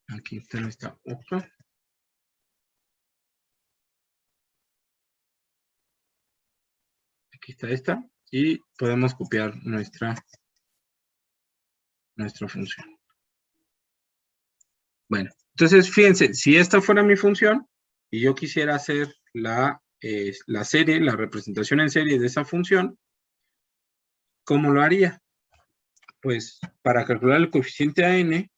Aquí está otro. Aquí está esta. Y podemos copiar nuestra función. Bueno, entonces fíjense, si esta fuera mi función y yo quisiera hacer la serie, la representación en serie de esa función, ¿cómo lo haría? Pues para calcular el coeficiente a n,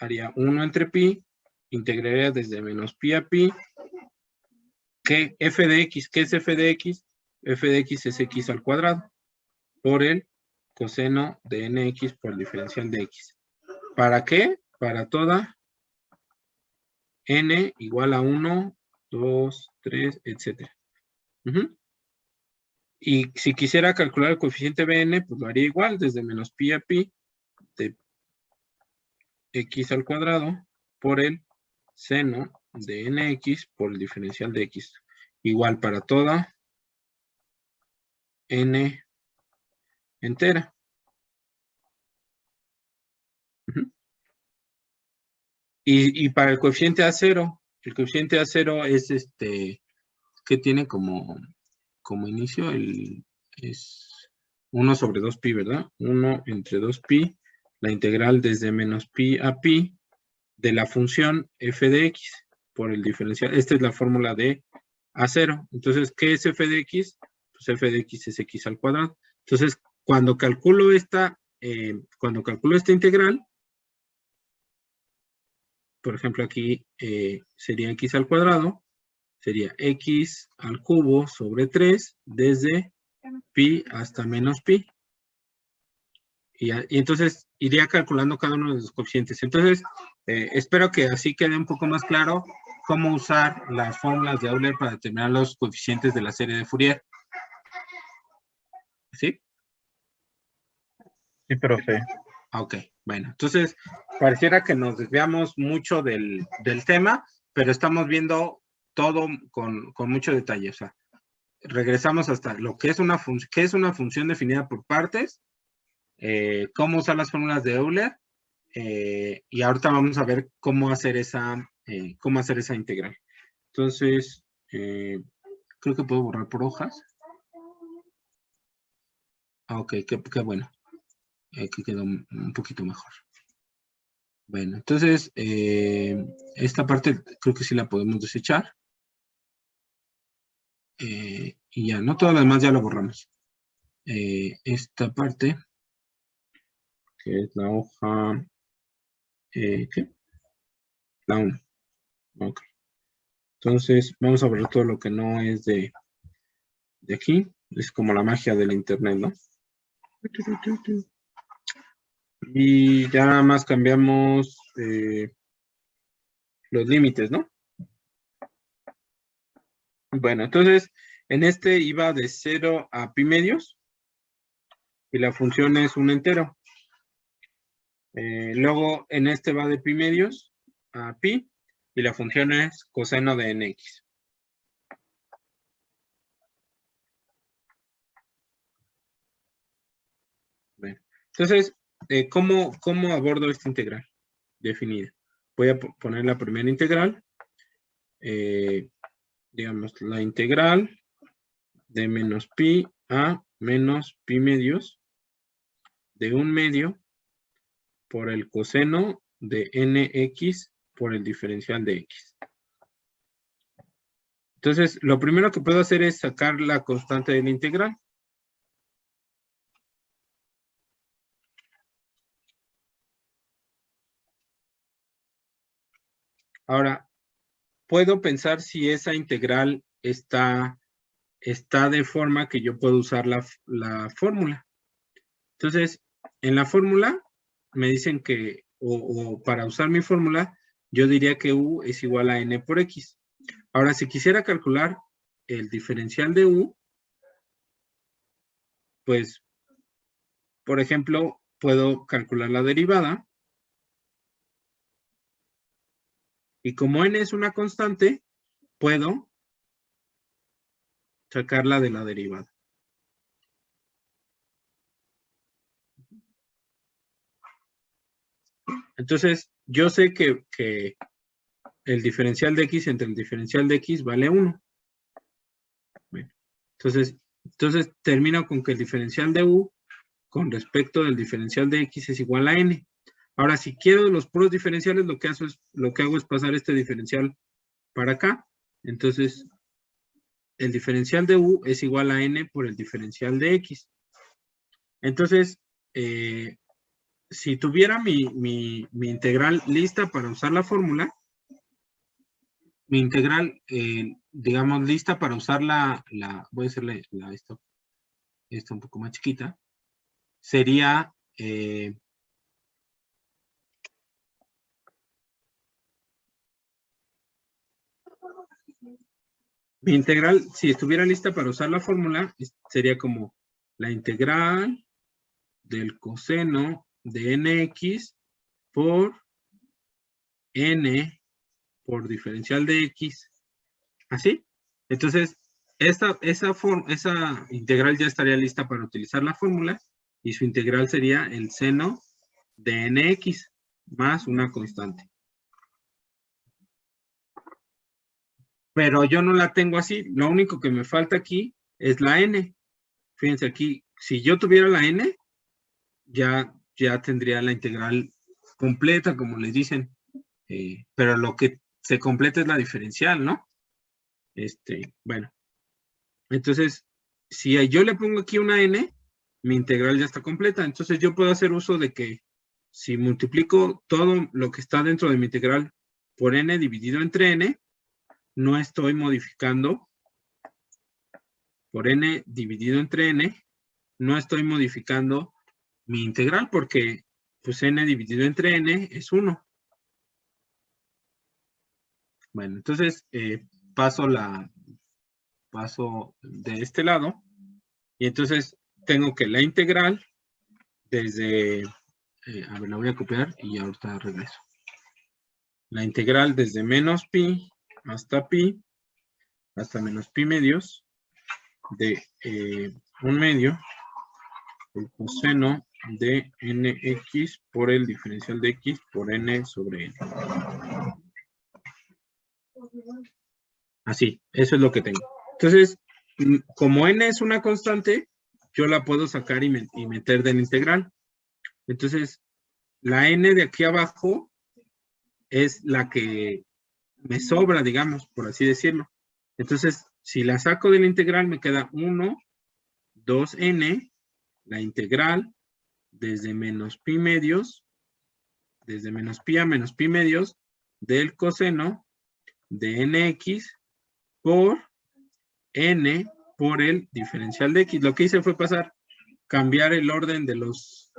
haría 1 entre pi, integraría desde menos pi a pi, que f de x, ¿qué es f de x? F de x es x al cuadrado, por el coseno de nx por el diferencial de x. ¿Para qué? Para toda n igual a 1, 2, 3, etc. Y si quisiera calcular el coeficiente Bn, pues lo haría igual, desde menos pi a pi de x al cuadrado por el seno de nx por el diferencial de x. Igual para toda n entera. Y para el coeficiente A0, el coeficiente A0 es que tiene como inicio es 1 sobre 2pi, ¿verdad? 1 entre 2pi, la integral desde menos pi a pi de la función f de x por el diferencial. Esta es la fórmula de A0. Entonces, ¿qué es f de x? Pues f de x es x al cuadrado. Entonces, cuando calculo esta integral, por ejemplo, aquí sería x al cuadrado, sería x al cubo sobre 3 desde pi hasta menos pi. Y entonces iría calculando cada uno de los coeficientes. Entonces, espero que así quede un poco más claro cómo usar las fórmulas de Euler para determinar los coeficientes de la serie de Fourier. ¿Sí? Sí, profe. Ok, bueno. Entonces, pareciera que nos desviamos mucho del tema, pero estamos viendo todo con mucho detalle. O sea, regresamos hasta lo que es una función definida por partes, cómo usar las fórmulas de Euler, y ahorita vamos a ver cómo hacer esa integral. Entonces, creo que puedo borrar por hojas. Ok, qué bueno. Que quedó un poquito mejor. Bueno, entonces, esta parte creo que sí la podemos desechar. Y ya, no todas las demás ya lo borramos. Esta parte, que es la hoja, ¿qué? La 1. Ok. Entonces, vamos a borrar todo lo que no es de aquí. Es como la magia del internet, ¿no? Y ya nada más cambiamos los límites, ¿no? Bueno, entonces, en este iba de 0 a pi medios. Y la función es un entero. Luego, en este va de pi medios a pi. Y la función es coseno de nx. Bueno, entonces, ¿cómo abordo esta integral definida? Voy a poner la primera integral. Digamos, la integral de menos pi a menos pi medios de 1 medio por el coseno de nx por el diferencial de x. Entonces, lo primero que puedo hacer es sacar la constante de la integral. Ahora, puedo pensar si esa integral está de forma que yo puedo usar la fórmula. Entonces, en la fórmula me dicen que, o para usar mi fórmula, yo diría que u es igual a n por x. Ahora, si quisiera calcular el diferencial de u, pues, por ejemplo, puedo calcular la derivada. Y como n es una constante, puedo sacarla de la derivada. Entonces, yo sé que el diferencial de x entre el diferencial de x vale 1. Bien. Entonces termino con que el diferencial de u con respecto del diferencial de x es igual a n. Ahora, si quiero los puros diferenciales, lo que hago es pasar este diferencial para acá. Entonces, el diferencial de u es igual a n por el diferencial de x. Entonces, si tuviera mi integral lista para usar la fórmula, mi integral, digamos, lista para usar voy a hacerle esta un poco más chiquita, sería mi integral, si estuviera lista para usar la fórmula, sería como la integral del coseno de nx por n por diferencial de x. ¿Así? Entonces, esa integral ya estaría lista para utilizar la fórmula y su integral sería el seno de nx más una constante. Pero yo no la tengo así. Lo único que me falta aquí es la n. Fíjense aquí, si yo tuviera la n, ya tendría la integral completa, como les dicen. Pero lo que se completa es la diferencial, ¿no? Bueno. Entonces, si yo le pongo aquí una n, mi integral ya está completa. Entonces yo puedo hacer uso de que si multiplico todo lo que está dentro de mi integral por n dividido entre n, no estoy modificando por n dividido entre n, no estoy modificando mi integral porque pues n dividido entre n es 1. Bueno, entonces paso de este lado y entonces tengo que la integral desde, a ver, la voy a copiar y ahorita regreso. La integral desde menos pi hasta menos pi medios de 1 medio el coseno de nx por el diferencial de x por n sobre n. Así, eso es lo que tengo. Entonces, como n es una constante, yo la puedo sacar y meter de la integral. Entonces, la n de aquí abajo es la que me sobra, digamos, por así decirlo. Entonces, si la saco de la integral, me queda 1, 2n, la integral desde menos pi medios, desde menos pi a menos pi medios, del coseno de nx por n por el diferencial de x. Lo que hice fue cambiar el orden de los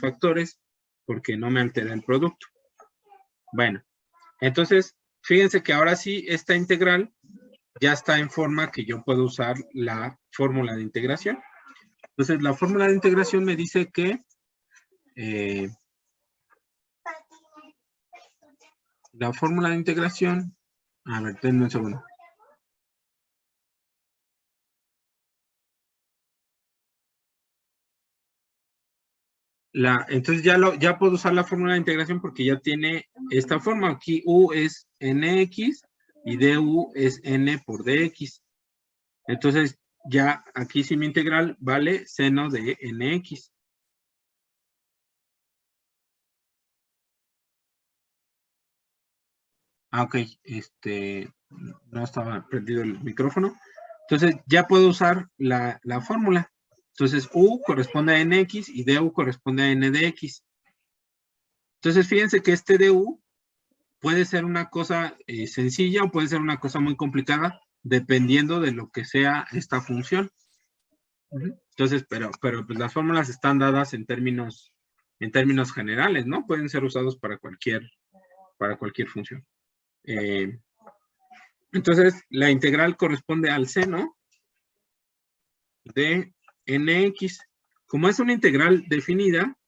factores porque no me altera el producto. Bueno, entonces, fíjense que ahora sí esta integral ya está en forma que yo puedo usar la fórmula de integración. Entonces, la fórmula de integración me dice que la fórmula de integración, a ver, denme un segundo. Entonces ya puedo usar la fórmula de integración porque ya tiene esta forma. Aquí u es nx y du es n por dx. Entonces ya aquí sí mi integral vale seno de nx. Ok, no estaba prendido el micrófono. Entonces, ya puedo usar la fórmula. Entonces, U corresponde a NX y DU corresponde a NDX. Entonces, fíjense que este DU puede ser una cosa sencilla o puede ser una cosa muy complicada, dependiendo de lo que sea esta función. Entonces, pero pues las fórmulas están dadas en términos generales, ¿no? Pueden ser usados para cualquier función. Entonces, la integral corresponde al seno de NX. Como es una integral definida,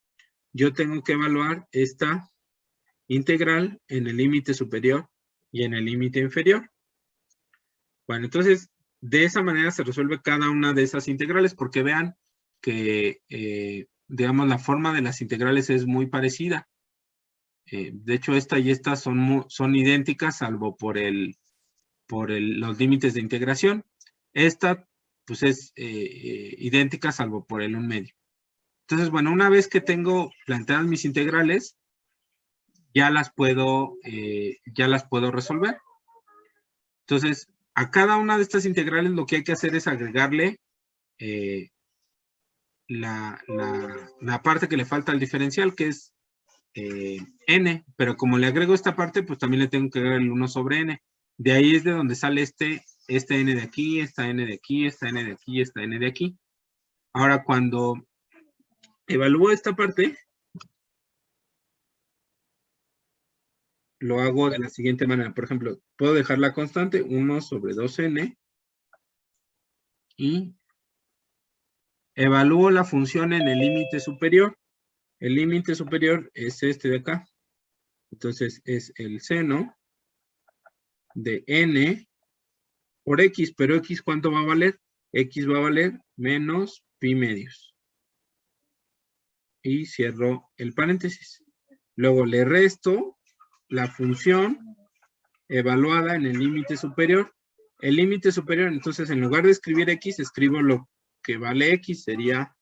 yo tengo que evaluar esta integral en el límite superior y en el límite inferior. Bueno, entonces, de esa manera se resuelve cada una de esas integrales, porque vean que, digamos, la forma de las integrales es muy parecida. De hecho, esta y esta son idénticas, salvo por los límites de integración. Esta, pues, es idéntica, salvo por el 1/2. Entonces, bueno, una vez que tengo planteadas mis integrales, ya las puedo resolver. Entonces, a cada una de estas integrales lo que hay que hacer es agregarle la parte que le falta al diferencial, que es n, pero como le agrego esta parte, pues también le tengo que agregar el 1 sobre n. De ahí es de donde sale este n de aquí, esta n de aquí, esta n de aquí, esta n de aquí. Ahora, cuando evalúo esta parte, lo hago de la siguiente manera. Por ejemplo, puedo dejar la constante 1 sobre 2n y evalúo la función en el límite superior. El límite superior es este de acá. Entonces, es el seno de n por x, pero x, ¿cuánto va a valer? X va a valer menos pi medios. Y cierro el paréntesis. Luego le resto la función evaluada en el límite superior. El límite superior, entonces, en lugar de escribir x, escribo lo que vale x, sería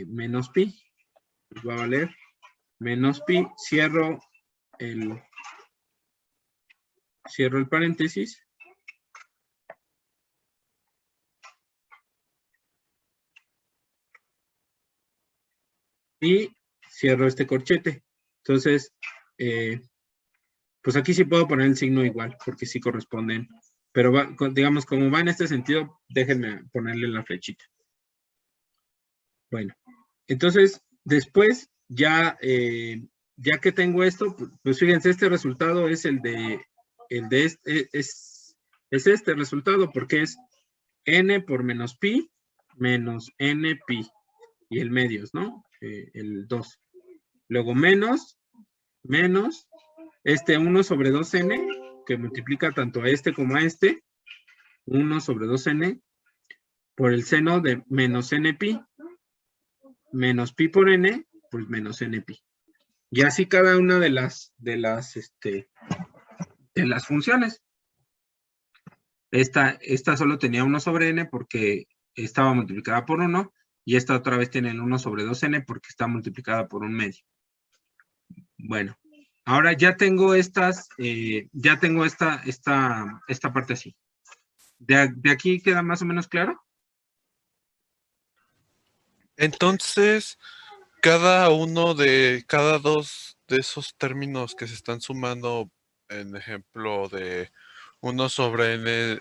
menos pi. Pues va a valer menos pi. Cierro el paréntesis. Y cierro este corchete. Entonces, pues aquí sí puedo poner el signo igual, porque sí corresponden. Pero digamos, como va en este sentido, déjenme ponerle la flechita. Bueno, entonces, después, ya que tengo esto, pues fíjense, este resultado es es este resultado, porque es n por menos pi menos n pi. Y el medios, ¿no? El 2. Luego menos este 1 sobre 2n, que multiplica tanto a este como a este, 1 sobre 2n, por el seno de menos n pi, menos pi por n, pues menos n pi. Y así cada una de las funciones. Esta solo tenía 1 sobre n porque estaba multiplicada por 1, y esta otra vez tiene el 1 sobre 2n porque está multiplicada por 1/2. Bueno, ahora ya tengo esta parte así. ¿De aquí queda más o menos claro? Entonces, cada dos de esos términos que se están sumando, en ejemplo de 1 sobre n,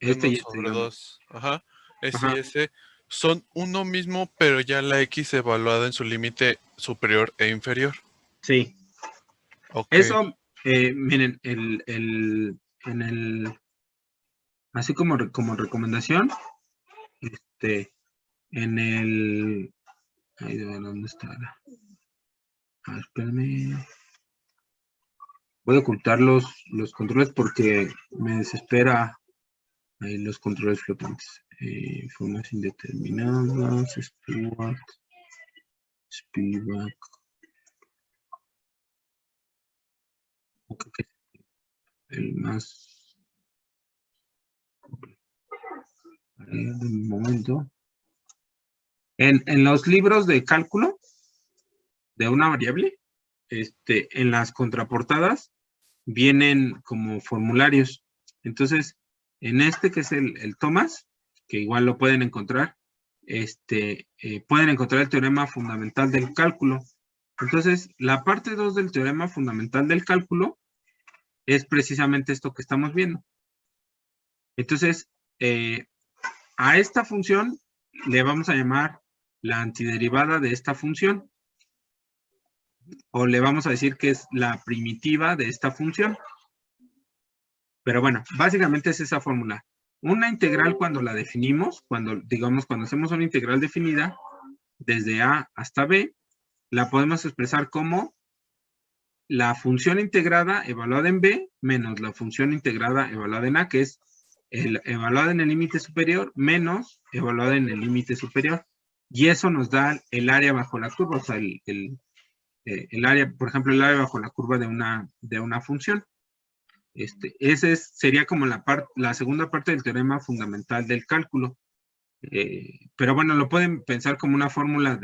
Este 1 y este, sobre digamos. 2, ajá, ese Ajá. y ese, son uno mismo, pero ya la x evaluada en su límite superior e inferior. Sí. Ok. Eso, miren, así como recomendación, ahí ¿dónde está? Espérame. Voy a ocultar los controles porque me desespera los controles flotantes. Formas indeterminadas, Spivak. Okay. El más... de momento. En los libros de cálculo de una variable, en las contraportadas, vienen como formularios. Entonces, en este que es el Thomas, que igual lo pueden encontrar, pueden encontrar el teorema fundamental del cálculo. Entonces, la parte 2 del teorema fundamental del cálculo es precisamente esto que estamos viendo. Entonces, a esta función le vamos a llamar la antiderivada de esta función. O le vamos a decir que es la primitiva de esta función. Pero bueno, básicamente es esa fórmula. Una integral cuando la definimos, cuando hacemos una integral definida, desde A hasta B, la podemos expresar como la función integrada evaluada en B menos la función integrada evaluada en A, que es evaluada en el límite superior menos evaluada en el límite superior. Y eso nos da el área bajo la curva, o sea, el área, por ejemplo, el área bajo la curva de una función. Ese sería como la segunda parte del teorema fundamental del cálculo. Pero bueno, lo pueden pensar como una fórmula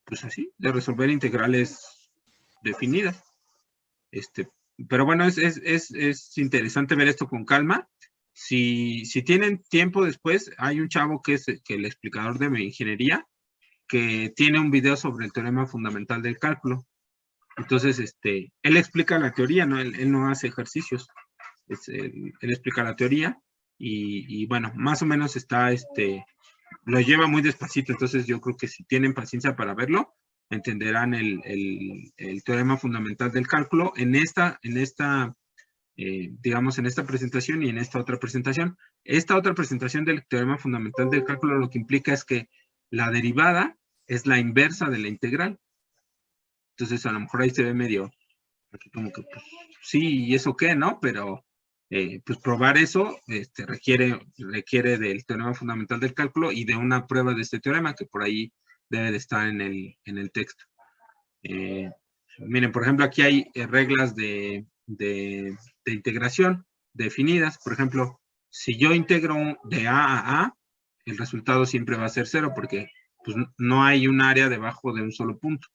pues así, de resolver integrales definidas. Pero bueno, es interesante ver esto con calma. Si tienen tiempo después, hay un chavo que es el explicador de mi ingeniería, que tiene un video sobre el teorema fundamental del cálculo. Entonces, él explica la teoría, ¿no? Él no hace ejercicios. Él explica la teoría y bueno, más o menos lo lleva muy despacito. Entonces, yo creo que si tienen paciencia para verlo, entenderán el teorema fundamental del cálculo digamos, en esta presentación y en esta otra presentación. Esta otra presentación del teorema fundamental del cálculo lo que implica es que la derivada es la inversa de la integral. Entonces, a lo mejor ahí se ve medio, como que, pues, sí, ¿y eso qué, no? Pero, pues, probar eso requiere del teorema fundamental del cálculo y de una prueba de este teorema, que por ahí debe de estar en el texto. Miren, por ejemplo, aquí hay reglas de integración definidas. Por ejemplo, si yo integro de A a A, el resultado siempre va a ser 0, porque pues, no hay un área debajo de un solo punto.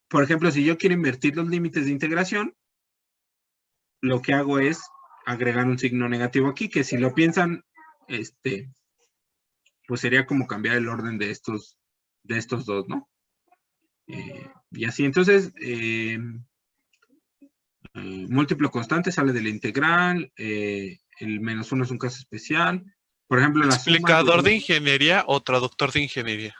Por ejemplo, si yo quiero invertir los límites de integración, lo que hago es agregar un signo negativo aquí, que si lo piensan, pues sería como cambiar el orden de estos dos, ¿no? Y así, entonces, múltiplo constante sale de la integral, el -1 es un caso especial. Por ejemplo, la suma ¿Explicador de ingeniería o traductor de ingeniería?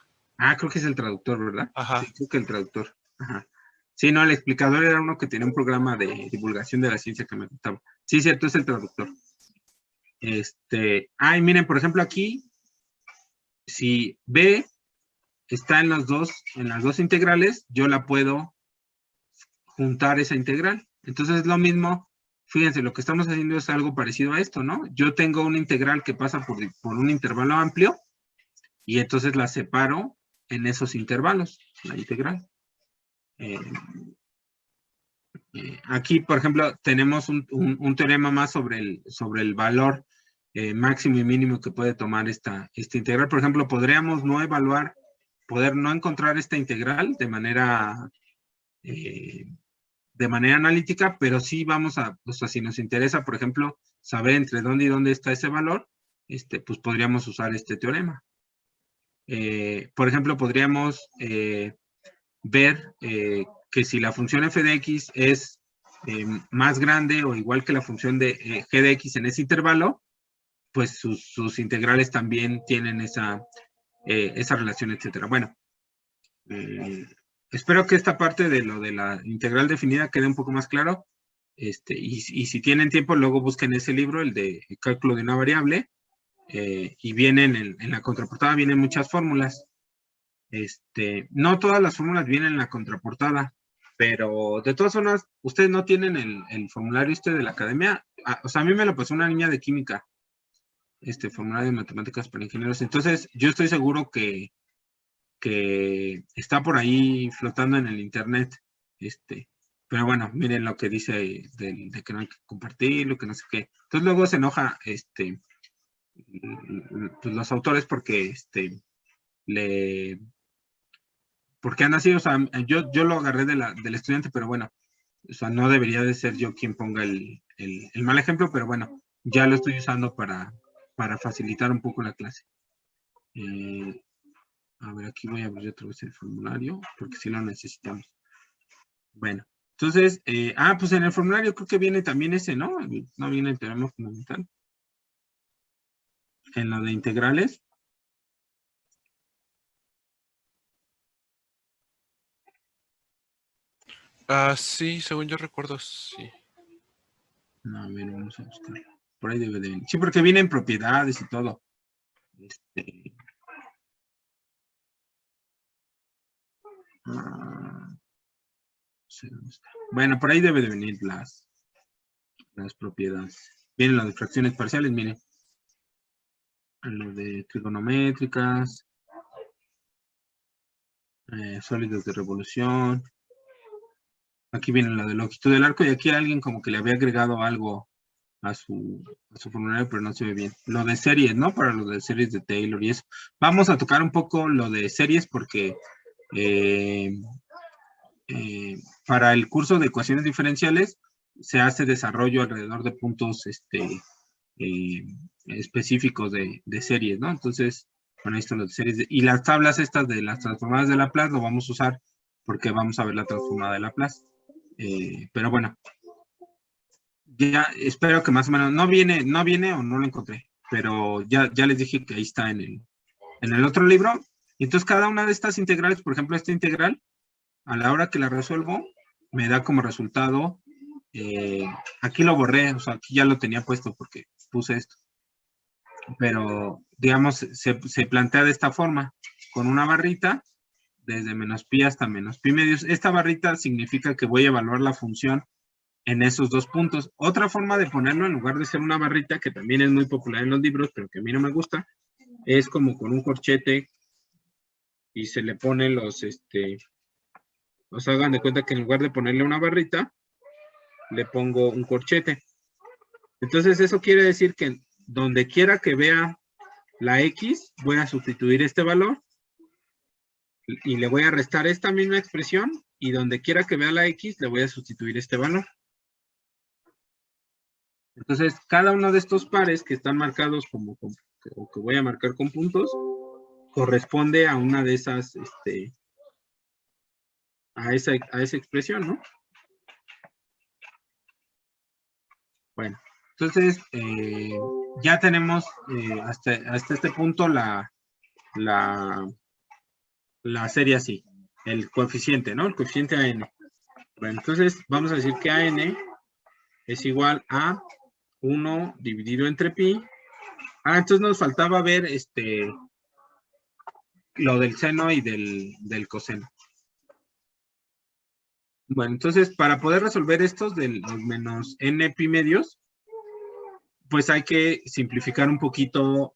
Creo que es el traductor, ¿verdad? Ajá. Sí, creo que el traductor. Ajá. Sí, no, el explicador era uno que tenía un programa de divulgación de la ciencia que me gustaba. Sí, cierto, es el traductor. Y miren, por ejemplo, aquí, si B está en las dos integrales, yo la puedo juntar esa integral. Entonces es lo mismo, fíjense, lo que estamos haciendo es algo parecido a esto, ¿no? Yo tengo una integral que pasa por un intervalo amplio y entonces la separo en esos intervalos, la integral. Aquí, por ejemplo, tenemos un teorema más sobre el valor máximo y mínimo que puede tomar esta integral. Por ejemplo, podríamos no encontrar esta integral de manera analítica, pero sí vamos o sea, si nos interesa, por ejemplo, saber entre dónde y dónde está ese valor, pues podríamos usar este teorema. Por ejemplo, podríamos ver que si la función f de x es más grande o igual que la función de g de x en ese intervalo, pues sus integrales también tienen esa relación, etcétera. Bueno, espero que esta parte de lo de la integral definida quede un poco más claro. Y si tienen tiempo, luego busquen ese libro, el de cálculo de una variable, y vienen en la contraportada vienen muchas fórmulas. No todas las fórmulas vienen en la contraportada, pero de todas formas, ustedes no tienen el formulario de la academia. O sea, a mí me lo pasó una niña de química, formulario de matemáticas para ingenieros. Entonces, yo estoy seguro que está por ahí flotando en el internet. Pero bueno, miren lo que dice de que no hay que compartirlo, que no sé qué. Entonces luego se enoja pues los autores porque porque anda así, o sea, yo lo agarré del estudiante, pero bueno, o sea, no debería de ser yo quien ponga el mal ejemplo, pero bueno, ya lo estoy usando para facilitar un poco la clase. A ver, aquí voy a abrir otra vez el formulario, porque si lo necesitamos. Bueno, entonces, pues en el formulario creo que viene también ese, ¿no? No viene el teorema fundamental. En lo de integrales. Sí, según yo recuerdo, sí. No, a ver, vamos a buscarlo. Por ahí debe de venir. Sí, porque vienen propiedades y todo. No sé dónde está. Bueno, por ahí debe de venir las propiedades. Vienen las de fracciones parciales, miren. Lo de trigonométricas, sólidos de revolución. Aquí viene la de longitud del arco y aquí alguien como que le había agregado algo a su formulario, pero no se ve bien. Lo de series, ¿no? Para lo de series de Taylor y eso. Vamos a tocar un poco lo de series porque para el curso de ecuaciones diferenciales se hace desarrollo alrededor de puntos específicos de series, ¿no? Entonces, bueno, ahí están las series. Y las tablas estas de las transformadas de Laplace lo vamos a usar porque vamos a ver la transformada de Laplace. Pero bueno, ya espero que más o menos, no viene o no lo encontré, pero ya les dije que ahí está en el otro libro. Y entonces cada una de estas integrales, por ejemplo, esta integral, a la hora que la resuelvo, me da como resultado, aquí lo borré, o sea, aquí ya lo tenía puesto porque puse esto. Pero, digamos, se plantea de esta forma, con una barrita, desde menos pi hasta menos pi medios. Esta barrita significa que voy a evaluar la función en esos dos puntos. Otra forma de ponerlo, en lugar de ser una barrita, que también es muy popular en los libros, pero que a mí no me gusta, es como con un corchete y se le pone o sea, hagan de cuenta que en lugar de ponerle una barrita, le pongo un corchete. Entonces eso quiere decir que donde quiera que vea la X, voy a sustituir este valor y le voy a restar esta misma expresión y donde quiera que vea la X, le voy a sustituir este valor. Entonces, cada uno de estos pares que están marcados o que voy a marcar con puntos, corresponde a una de esas, a esa expresión, ¿no? Bueno, entonces, ya tenemos hasta este punto la serie así, el coeficiente, ¿no? El coeficiente AN. Bueno, entonces vamos a decir que AN es igual a 1 dividido entre pi. Entonces nos faltaba ver lo del seno y del coseno. Bueno, entonces para poder resolver estos de los menos n pi medios, pues hay que simplificar un poquito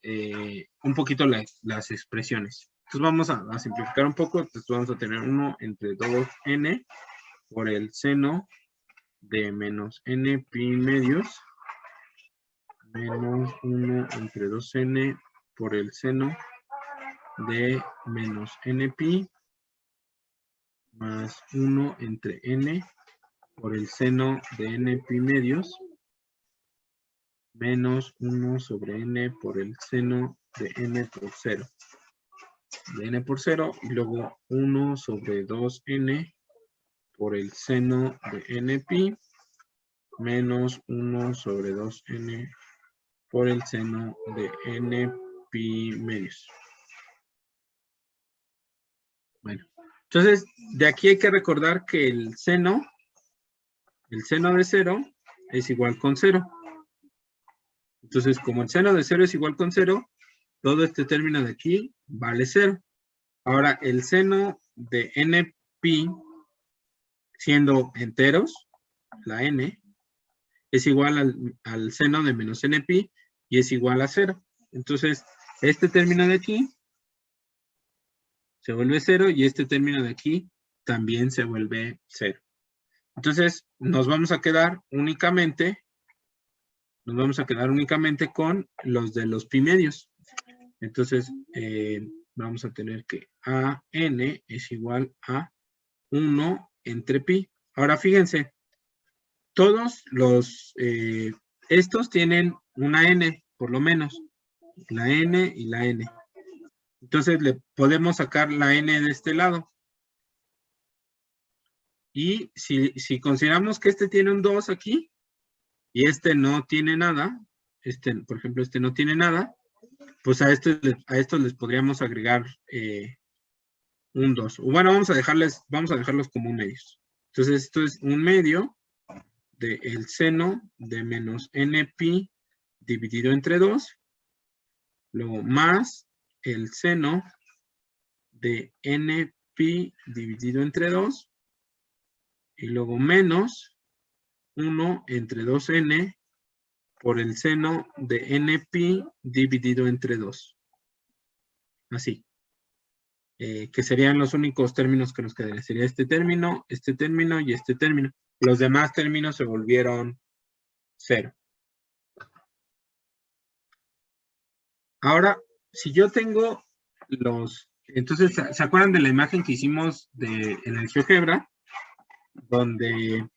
las expresiones. Entonces vamos a simplificar un poco. Entonces vamos a tener 1 entre 2n por el seno de menos n pi medios menos 1 entre 2n por el seno de menos n pi más 1 entre n por el seno de n pi medios menos 1 sobre n por el seno de n por 0. De n por 0 y luego 1 sobre 2n por el seno de n pi menos 1 sobre 2n por el seno de n pi medios. Bueno, entonces de aquí hay que recordar que el seno de 0 es igual con 0. Entonces, como el seno de 0 es igual con 0, todo este término de aquí vale 0. Ahora, el seno de n pi, siendo enteros, la n, es igual al seno de menos n pi y es igual a 0. Entonces, este término de aquí se vuelve 0 y este término de aquí también se vuelve 0. Entonces, nos vamos a quedar únicamente con los de los pi medios. Entonces, vamos a tener que AN es igual a 1 entre pi. Ahora fíjense, todos estos tienen una n, por lo menos, la n y la n. Entonces le podemos sacar la n de este lado. Y si consideramos que este tiene un 2 aquí, y este no tiene nada, por ejemplo, este no tiene nada, pues a estos les podríamos agregar un 2. Bueno, vamos a dejarlos como un medio. Entonces esto es un medio del seno de menos npi dividido entre 2, luego más el seno de npi dividido entre 2, y luego menos 1 entre 2n por el seno de npi dividido entre 2. Así. Que serían los únicos términos que nos quedarían. Sería este término y este término. Los demás términos se volvieron 0. Ahora, si yo tengo entonces, ¿se acuerdan de la imagen que hicimos en el GeoGebra? Donde,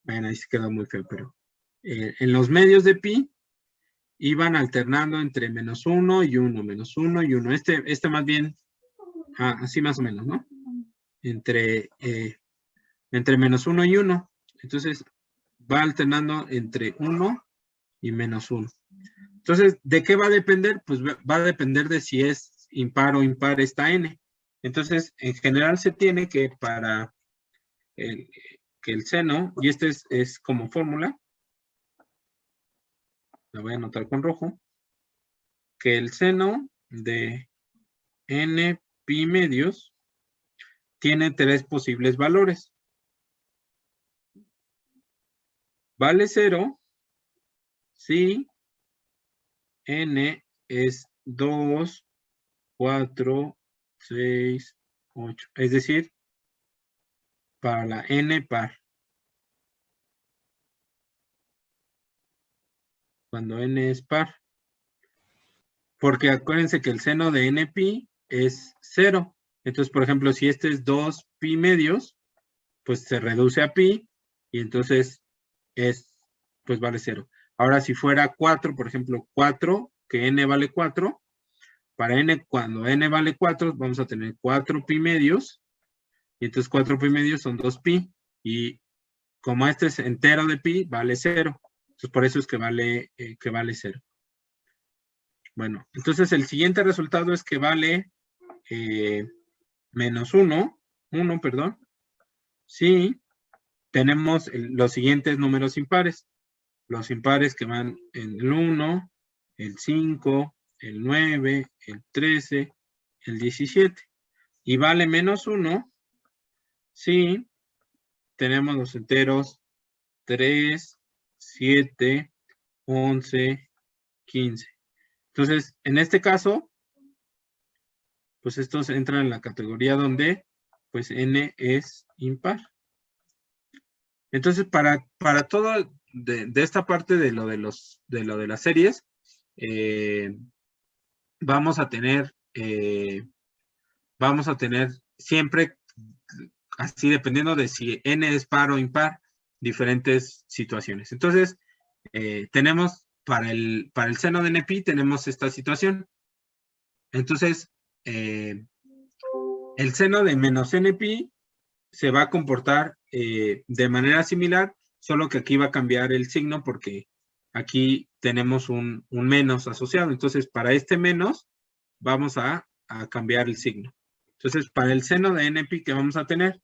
bueno, ahí se quedó muy feo, pero en los medios de pi iban alternando entre menos 1 y 1, menos 1 y 1. Este más bien, así más o menos, ¿no? Entre menos 1 y 1. Entonces, va alternando entre 1 y menos 1. Entonces, ¿de qué va a depender? Pues va a depender de si es impar o impar esta n. Entonces, en general se tiene que para que el seno, y este es como fórmula, la voy a anotar con rojo, que el seno de n pi medios tiene 3 posibles valores. Vale 0 si n es 2, 4, 6, 8. Es decir, para la n par. Cuando n es par. Porque acuérdense que el seno de npi es 0. Entonces, por ejemplo, si este es 2 pi medios, pues se reduce a pi y entonces pues vale 0. Ahora, si fuera 4, por ejemplo, 4, que n vale 4, para n, cuando n vale 4, vamos a tener 4 pi medios, y entonces 4 pi medios son 2 pi, y como este es entero de pi, vale 0. Entonces, por eso es que vale 0. Bueno, entonces el siguiente resultado es que vale menos 1, perdón, si tenemos los siguientes números impares. Los impares que van en el 1, el 5, el 9, el 13, el 17. Y vale menos 1 si tenemos los enteros 3, 7, 11, 15. Entonces, en este caso, pues estos entran en la categoría donde, pues, n es impar. Entonces, para todo de esta parte de lo de las series, vamos a tener siempre, así dependiendo de si n es par o impar, diferentes situaciones. Entonces, tenemos para el seno de npi, tenemos esta situación. Entonces, el seno de menos npi se va a comportar de manera similar, solo que aquí va a cambiar el signo porque aquí tenemos un menos asociado. Entonces, para este menos, vamos a cambiar el signo. Entonces, para el seno de npi que vamos a tener,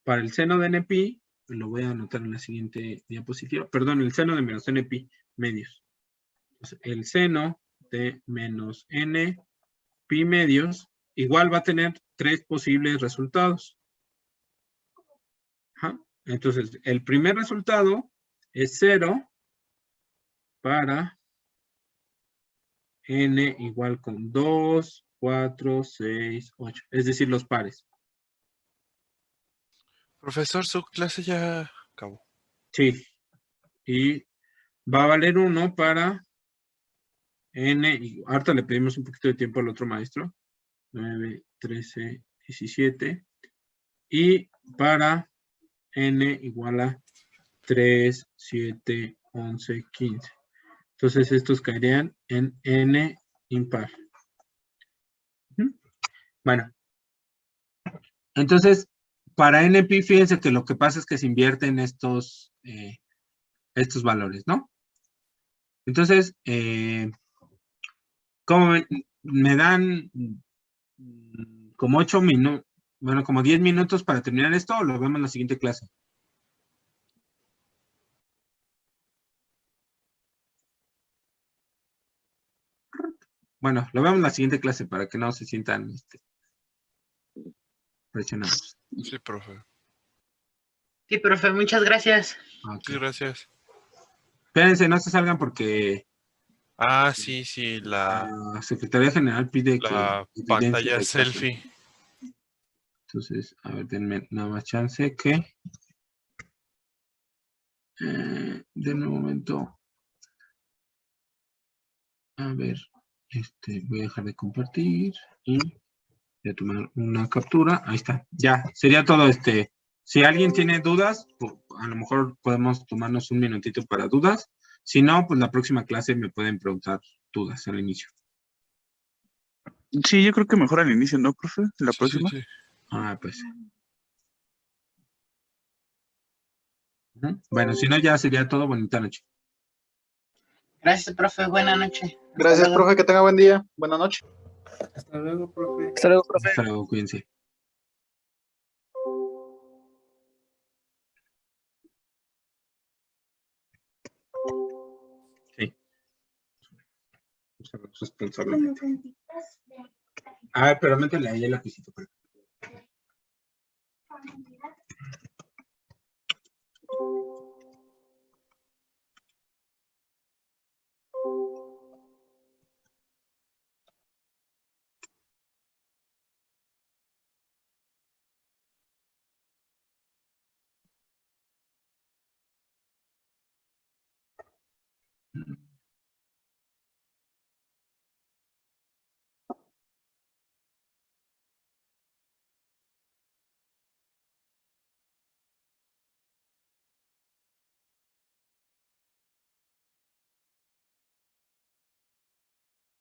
para el seno de npi, lo voy a anotar en la siguiente diapositiva, perdón, el seno de menos npi medios. Entonces, el seno de menos npi medios igual va a tener 3 posibles resultados. Ajá. Entonces, el primer resultado es 0 para n igual con 2, 4, 6, 8. Es decir, los pares. Profesor, su clase ya acabó. Sí. Y va a valer 1 para ahorita le pedimos un poquito de tiempo al otro maestro. 9, 13, 17. Y para n igual a 3, 7, 11, 15. Entonces estos caerían en n impar. Bueno, entonces para NP, fíjense que lo que pasa es que se invierten estos valores, ¿no? Entonces, como me dan como 8 minutos, bueno, como 10 minutos para terminar esto, o lo vemos en la siguiente clase. Bueno, lo vemos en la siguiente clase para que no se sientan presionados. Sí, profe. Sí, profe, muchas gracias. Ok. Sí, gracias. Espérense, no se salgan porque Ah, sí, sí, la Secretaría General pide que la evidencie pantalla la clase. selfie. Entonces, a ver, denme nada más chance que denme un momento. A ver, voy a dejar de compartir y voy a tomar una captura. Ahí está. Ya, sería todo. Si alguien tiene dudas, a lo mejor podemos tomarnos un minutito para dudas. Si no, pues la próxima clase me pueden preguntar dudas al inicio. Sí, yo creo que mejor al inicio, ¿no, profe? La Sí, próxima. sí. Ah, pues. Bueno, si no, ya sería todo. Bonita noche. Gracias, profe. Buena noche. Hasta Gracias, luego. profe, que tenga buen día. Buenas noches. Hasta luego, profe. Hasta luego, profe. Hasta luego, cuídense. Sí. Responsablemente. A ver, pero métele ahí el lapicito.